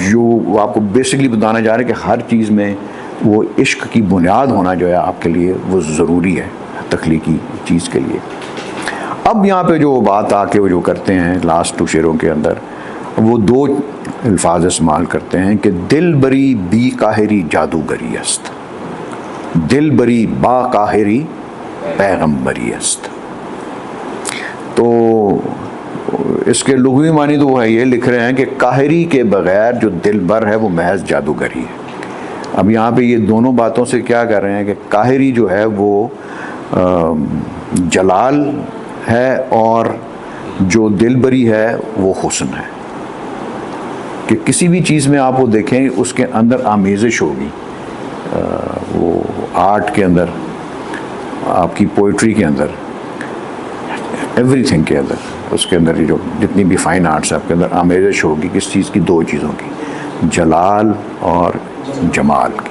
A: जो आपको बेसिकली बताना जा रहे हैं कि हर चीज़ में वो इश्क की बुनियाद होना जो है आपके लिए वो ज़रूरी है तख्लीकी चीज़ के लिए। अब यहाँ पे जो बात आके वो जो करते हैं लास्ट 2 शेरों के अंदर वो 2 अल्फाज इस्तेमाल करते हैं कि दिल बरी बी काहिरी जादूगरी अस्त, दिल बरी बा काहिरी पैगम्बरी अस्त। तो इसके लुग़वी मानी तो वो है, ये लिख रहे हैं कि काहिरी के बग़ैर जो दिल बर है वो महज जादूगरी है। अब यहाँ पे ये दोनों बातों से क्या कर रहे हैं कि काहिरी जो है वो जलाल है और जो दिलबरी है वो हुस्न है। कि किसी भी चीज़ में आप वो देखें उसके अंदर आमेज़िश होगी, वो आर्ट के अंदर, आपकी पोइट्री के अंदर, एवरीथिंग के अंदर, उसके अंदर ये जो जितनी भी फाइन आर्ट्स है आपके अंदर आमेज़िश होगी किस चीज़ की, 2 चीज़ों की, जलाल और जमाल की।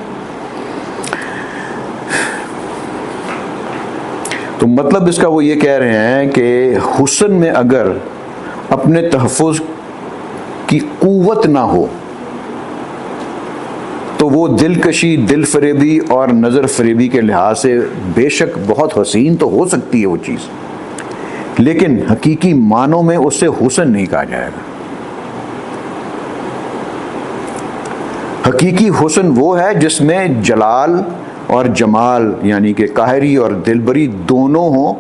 A: तो मतलब इसका वो ये कह रहे हैं कि हुस्न में अगर अपने तहफ़्फ़ुज़ की कुव्वत ना हो तो वो दिलकशी, दिल फरेबी और नज़र फरेबी के लिहाज से बेशक बहुत हसीन तो हो सकती है वो चीज़, लेकिन हकीकी मानों में उससे हुस्न नहीं कहा जाएगा। हकीकी हुस्न वो है जिसमें जलाल और जमाल यानी कि काहिरी और दिलबरी दोनों हों,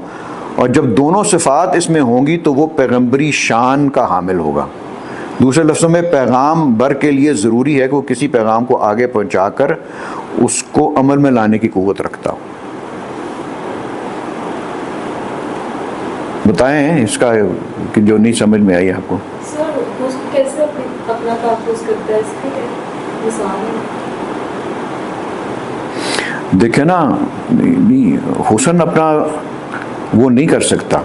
A: और जब दोनों सिफ़ात इसमें होंगी तो वो पैगम्बरी शान का हामिल होगा। दूसरे लफ्ज़ों में पैगाम बर के लिए ज़रूरी है कि वो किसी पैगाम को आगे पहुँचाकर उसको अमल में लाने की क़ुव्वत रखता हो। बताएं इसका कि जो नहीं समझ में आई आपको।
D: सर हुस्न कैसे अपना तहफ़्फ़ुज़ करता है, इसका क्या मिसाल है?
A: देखे ना, नहीं हुस्न अपना वो नहीं कर सकता,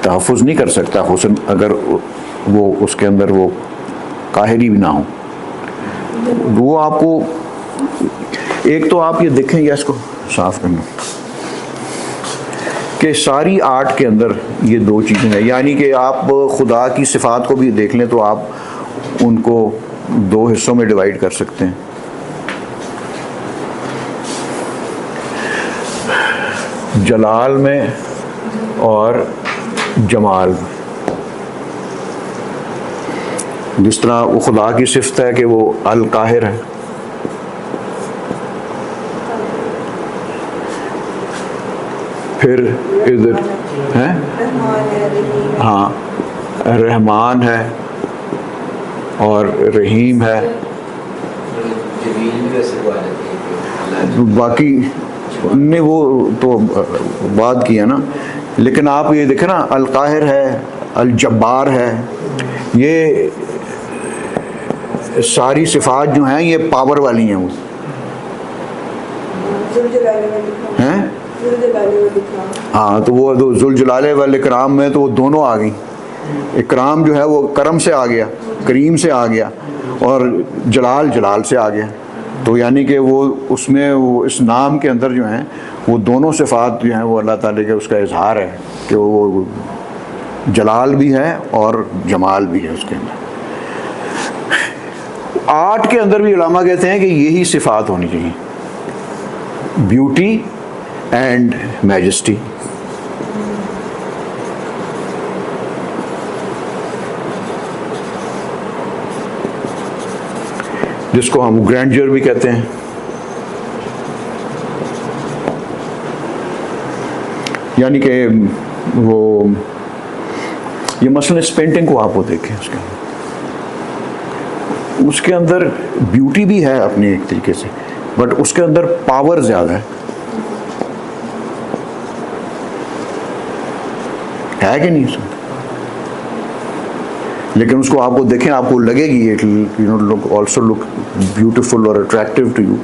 A: तहफ़्फ़ुज़ नहीं कर सकता हुस्न अगर वो उसके अंदर वो काहिरी भी ना हो। वो आपको एक तो आप ये देखें या इसको साफ करना कि सारी आर्ट के अंदर ये 2 चीज़ें हैं। यानी कि आप खुदा की सिफ़ात को भी देख लें तो आप उनको 2 हिस्सों में डिवाइड कर सकते हैं। जलाल में और जमाल में। जिस तरह वो खुदा की सिफ़त है कि वो अल काहिर है, फिर इधर हैं हाँ रहमान है और रहीम है। बाकी ने वो तो बात की है ना, लेकिन आप ये देखें ना, अल काहिर है, अल जब्बार है, ये सारी सिफ़ात जो हैं ये पावर वाली हैं। वो हैं हाँ, तो वो ज़ुल जलाले वल इकराम में तो वो दोनों आ गई। इकराम जो है वो करम से आ गया, करीम से आ गया, और जलाल जलाल से आ गया। तो यानी कि वो उसमें वो इस नाम के अंदर जो हैं वो दोनों सिफ़ात जो हैं वो अल्लाह ताला के उसका इजहार है कि वो जलाल भी है और जमाल भी है उसके अंदर। आर्ट के अंदर भी उलमा कहते हैं कि यही सिफ़ात होनी चाहिए, ब्यूटी एंड मैजेस्टी। जिसको हम ग्रैंडर भी कहते हैं। यानी कि वो ये मसलन इस पेंटिंग को आप वो देखें, उसके अंदर ब्यूटी भी है अपने एक तरीके से, बट उसके अंदर पावर ज़्यादा है कि नहीं उसमें? लेकिन उसको आपको देखें, आपको लगेगी it you know look also look beautiful और अट्रैक्टिव टू यू।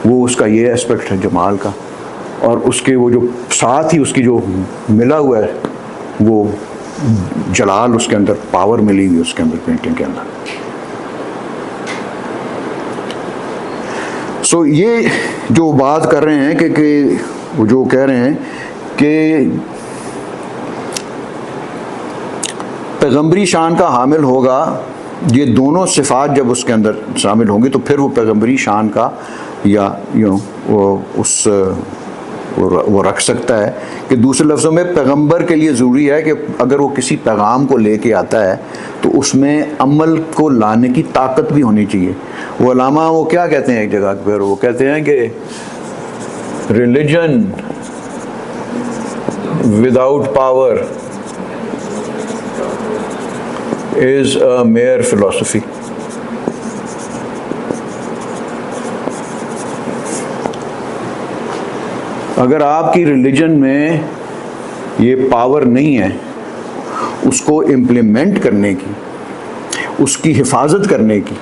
A: वो उसका ये एस्पेक्ट है जमाल का। और उसके वो जो साथ ही उसकी जो मिला हुआ है वो जलाल, उसके अंदर पावर मिली हुई उसके अंदर, पेंटिंग के अंदर। सो ये जो बात कर रहे हैं कि वो जो कह रहे हैं कि पैगंबरी शान का हामिल होगा, ये दोनों सिफात जब उसके अंदर शामिल होंगी तो फिर वो पैगंबरी शान का या वो रख सकता है। कि दूसरे लफ्ज़ों में पैगंबर के लिए ज़रूरी है कि अगर वो किसी पैगाम को लेके आता है तो उसमें अमल को लाने की ताकत भी होनी चाहिए। वो अलामा वो क्या कहते हैं एक जगह पर, वो कहते हैं कि religion without power is a mayor philosophy. अगर आपकी रिलीजन में ये पावर नहीं है उसको इम्प्लीमेंट करने की, उसकी हिफाजत करने की,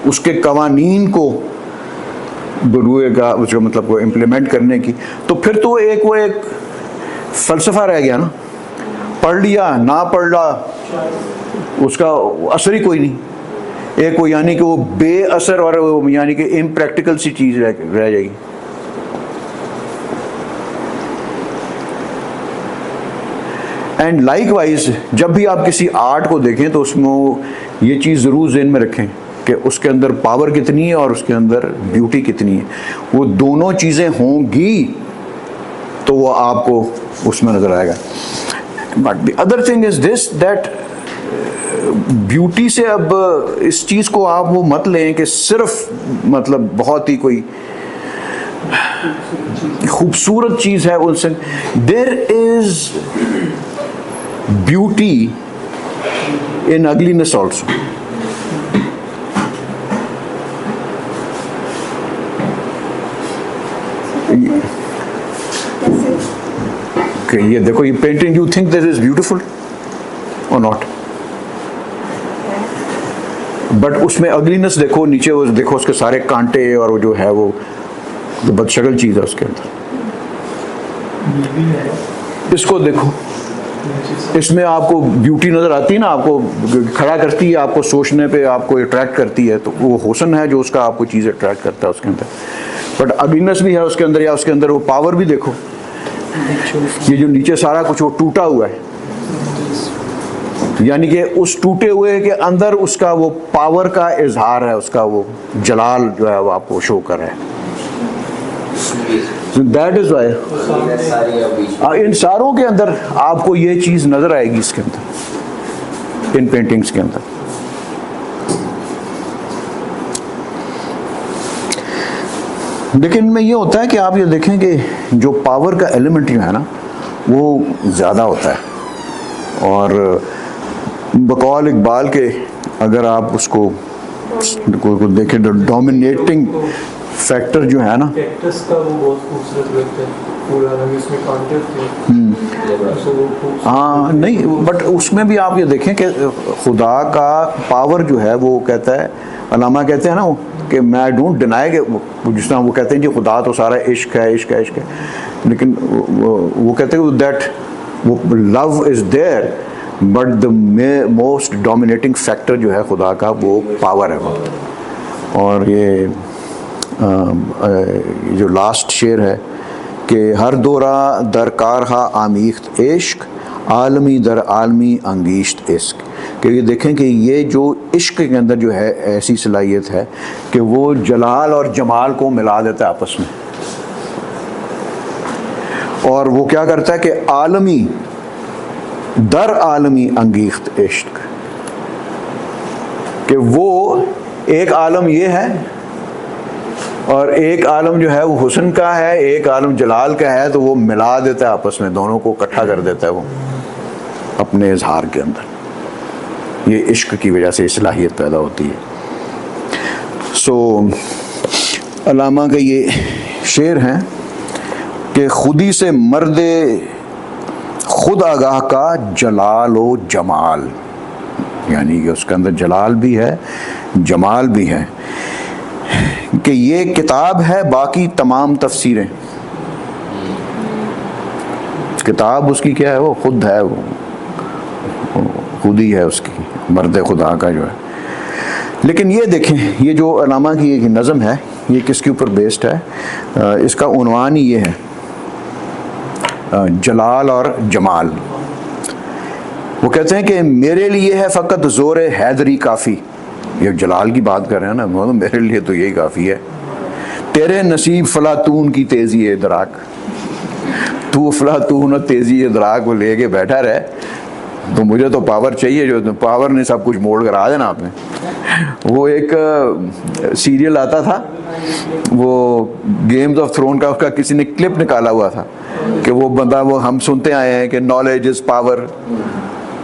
A: उसके कवानीन को बरूएगा उसका मतलब को इम्प्लीमेंट करने की, तो फिर तो वो एक फ़लसफ़ा रह गया ना। पढ़ लिया ना पढ़ लिया उसका असर ही कोई नहीं। एक वो यानी कि वो बेअसर और वो यानी कि इम्प्रैक्टिकल सी चीज़ रह जाएगी। एंड लाइकवाइज जब भी आप किसी आर्ट को देखें तो उसमें ये चीज़ ज़रूर ज़हन में रखें कि उसके अंदर पावर कितनी है और उसके अंदर ब्यूटी कितनी है। वो दोनों चीज़ें होंगी तो वो आपको उसमें नज़र आएगा। But the other thing is this that beauty से अब इस चीज़ को आप वो मत लें कि सिर्फ मतलब बहुत ही कोई खूबसूरत चीज़ है उनसे। There is beauty in ugliness also. Okay, ये देखो ये पेंटिंग, you think this is beautiful or not? But उसमें ugliness देखो, नीचे वो देखो उसके सारे कांटे और वो जो है वो बदशक्ल चीज़ है उसके अंदर। इसको देखो, इसमें आपको ब्यूटी नज़र आती है ना, आपको खड़ा करती है, आपको सोचने पे आपको अट्रैक्ट करती है, तो वो हुस्न है जो उसका आपको चीज़ अट्रैक्ट करता है उसके अंदर। बट अगलीनेस भी है उसके अंदर, या उसके अंदर वो पावर भी देखो। ये जो नीचे सारा कुछ वो टूटा हुआ है, यानी कि उस टूटे हुए के अंदर उसका वो पावर का इजहार है, उसका वो जलाल जो है वो आपको शो कर रहा है। दैट इज वाई इन सारों के अंदर आपको ये चीज़ नज़र आएगी इसके अंदर, इन पेंटिंग्स के अंदर। लेकिन इनमें ये होता है कि आप ये देखें कि जो पावर का एलिमेंट जो है ना वो ज़्यादा होता है। और बकौल इकबाल के अगर आप उसको देखें, डोमिनेटिंग फैक्टर जो है ना,
C: कैक्टस का वो बहुत खूबसूरत लगता है, पूरा रंग इसमें कांटे होते हैं।
A: हाँ नहीं, बट उसमें भी आप ये देखें कि खुदा का पावर जो है वो कहता है, अलामा कहते हैं ना वो कि मैं डोंट डिनाई के, जिस तरह वो कहते हैं कि खुदा तो सारा इश्क है इश्क है इश्क है, लेकिन वो कहते हैं दैट वो love is there but the most dominating factor जो है खुदा का वो पावर है वो। और ये जो लास्ट शेर है कि हर दौरा दरकार हा आमीख्त इश्क आलमी दर आलमी अंगीश्त इश्क। कि ये देखें कि ये जो इश्क के अंदर जो है ऐसी सलाहियत है कि वो जलाल और जमाल को मिला देता है आपस में। और वो क्या करता है कि आलमी दर आलमी अंगीख्त इश्क, कि वो एक आलम ये है और एक आलम जो है वो हुस्न का है, एक आलम जलाल का है, तो वो मिला देता है आपस में, दोनों को इकट्ठा कर देता है वो अपने इजहार के अंदर। ये इश्क की वजह से सलाहियत पैदा होती है। सो अल्लामा का ये शेर हैं कि खुदी से मर्दे खुद आगाह का जलाल व जमाल, यानी कि उसके अंदर जलाल भी है जमाल भी है, कि ये किताब है बाकी तमाम तफसीरें। किताब उसकी क्या है, वो खुद है, वो खुद ही है उसकी, मर्द खुदा का जो है। लेकिन ये देखें, ये जो अल्लामा की एक नज़म है, ये किसके ऊपर बेस्ड है? इसका उन्वान ही ये है, जलाल और जमाल। वो कहते हैं कि मेरे लिए है फ़कत ज़ोर हैदरी काफ़ी। ये जलाल की बात कर रहे हैं ना, मतलब मेरे लिए तो यही काफ़ी है। तेरे नसीब फ़लातून की तेज़ी इदराक, तू फ़लातून और तेज़ी इदराक को लेके बैठा रहे, तो मुझे तो पावर चाहिए, जो पावर ने सब कुछ मोड़ कर आ देना आपने। वो एक सीरियल आता था, वो गेम्स ऑफ थ्रोन का, उसका किसी ने क्लिप निकाला हुआ था कि वो बंदा, वो हम सुनते आए हैं कि नॉलेज इज़ पावर,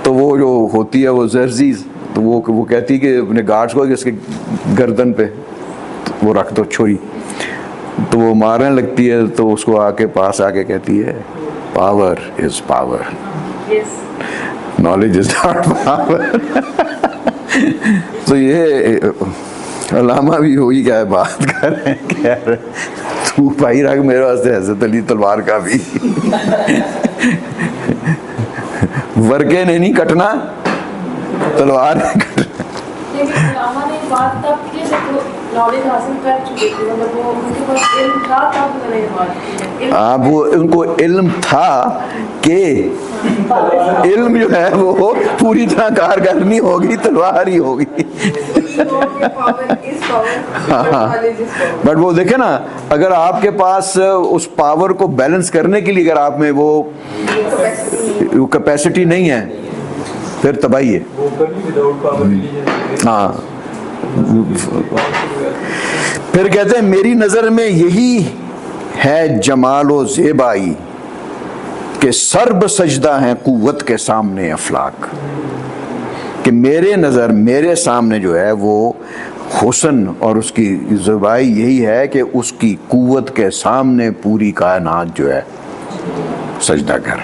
A: तो वो जो होती है वो जर्जीज, तो वो कहती है कि अपने गार्ड्स को कि इसके गर्दन पे वो रख दो छुरी, तो वो मारने लगती है, तो उसको आके पास आके कहती है power is power, knowledge is not power. तो ये अल्लामा भी वही क्या है बात कर रहे हैं कि यार तू भाई रख मेरे वास्ते हज़रत अली तलवार का भी वर्के ने नहीं कटना, तलवार ने कटना।
D: लेकिन अल्लामा ने बात तब की जब वो नॉलेज हासिल कर चुके थे, मतलब वो उनके पास इल्म था तब उन्होंने बात की।
A: हाँ, वो उनको इल्म था कि इल्म जो है वो पूरी तरह कारगर नहीं होगी, तलवार ही होगी। बट वो देखे ना, अगर आपके पास उस पावर को बैलेंस करने के लिए अगर आप में वो कैपेसिटी नहीं है, फिर तबाही है। हाँ, फिर कहते हैं मेरी नज़र में यही है जमाल व ज़ेबाई कि सर्ब सजदा है कुव्वत के सामने अफलाक, कि मेरे नज़र मेरे सामने जो है वो हुस्न और उसकी ज़ेबाई यही है कि उसकी कुव्वत के सामने पूरी कायनात जो है सजदा कर।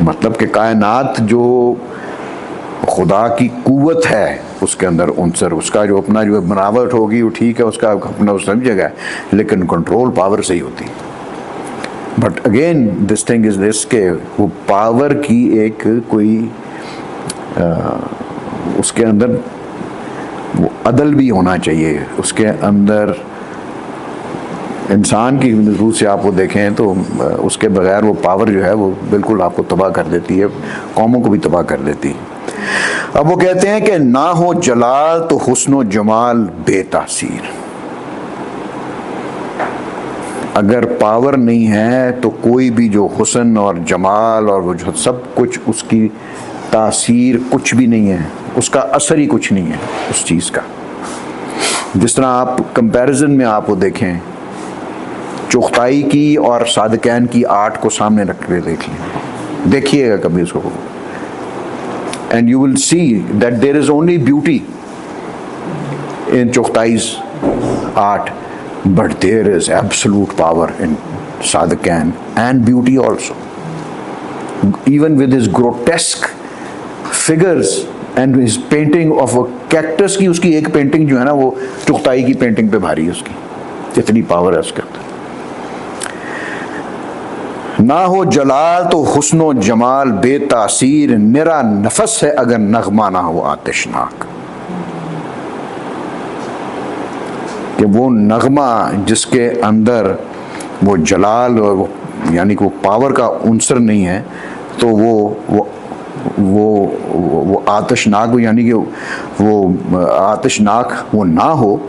A: मतलब कि कायनात जो खुदा की कुव्वत है उसके अंदर उनसर, उसका जो अपना जो बनावट होगी वो ठीक है, उसका अपना उस सब जगह है, लेकिन कंट्रोल पावर से ही होती है। But again this thing is this के वो पावर की एक कोई उसके अंदर वो अदल भी होना चाहिए, उसके अंदर इंसान की रूह से आप वो देखें तो उसके बगैर वो पावर जो है वो बिल्कुल आपको तबाह कर देती है, कौमों को भी तबाह कर देती है। अब वो कहते हैं कि ना हो जलाल तो हुस्न जमाल बेतासीर, अगर पावर नहीं है तो कोई भी जो हुस्न और जमाल और वो जो सब कुछ उसकी तासीर कुछ भी नहीं है, उसका असर ही कुछ नहीं है उस चीज़ का। जिस तरह आप कंपैरिजन में आप वो देखें, चुगताई की और सादकैन की आर्ट को सामने रख के देख लें, देखिएगा कभी उसको, and you will see that there is only beauty in Chughtai's art, but there is absolute power in Sadiq Khan and beauty also. Even with his grotesque figures and his painting of a cactus की उसकी एक पेंटिंग जो है ना वो चुगताई की पेंटिंग पे भारी है उसकी, इतनी पावर है उसके अंदर। ना हो जलाल तो हुस्नो जमाल बेतासीर, मेरा नफस है अगर नगमा ना हो आतिशनाक, कि वो नगमा जिसके अंदर वो जलाल और वो यानी कि वो पावर का उनसर नहीं है, तो वो आतिशनाक यानी कि वो आतिशनाक वो ना हो।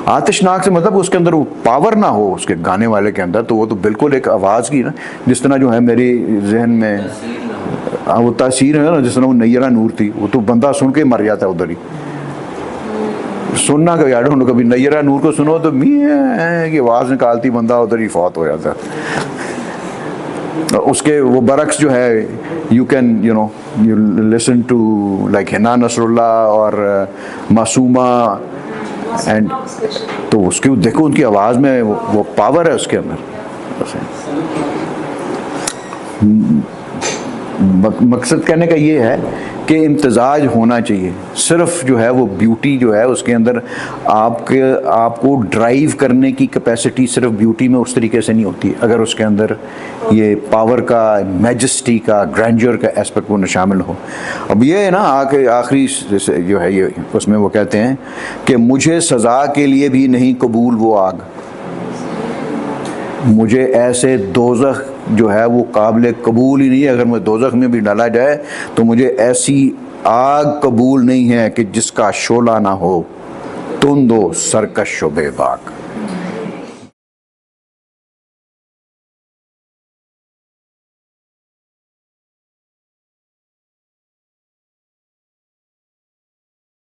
A: आतिशनाक से मतलब उसके अंदर वो पावर ना हो उसके गाने वाले के अंदर, तो वो तो बिल्कुल एक आवाज़ की ना, जिस तरह जो है मेरी जहन में वो तासीर है ना, जिस तरह वो नैयरा नूर थी, वो तो बंदा सुन के मर जाता है उधर ही। सुनना कभी, आई डोंट नो, कभी नैयरा नूर को सुनो तो मियां की आवाज़ निकालती बंदा उधर ही फौत हो जाता। उसके वो बरक्स जो है, you can you know you listen to like Hina Nasrullah और मासूमा एंड, तो उसके देखो उनकी आवाज़ में वो पावर है उसके अंदर। मकसद कहने का ये है कि इम्तजाज होना चाहिए। सिर्फ जो है वो ब्यूटी जो है उसके अंदर आपको ड्राइव करने की कैपेसिटी सिर्फ ब्यूटी में उस तरीके से नहीं होती, अगर उसके अंदर ये पावर का, मैजेस्टी का, ग्रैंडर का एस्पेक्ट वो शामिल हो। अब ये है ना आखिरी जो है ये उसमें वो कहते हैं कि मुझे सज़ा के लिए भी नहीं कबूल वो आग, मुझे ऐसे दोज़ख जो है वो काबिल कबूल ही नहीं है, अगर मैं दोज़ख में भी डाला जाए तो मुझे ऐसी आग कबूल नहीं है कि जिसका शोला ना हो तुंदो सरकश बेबाक।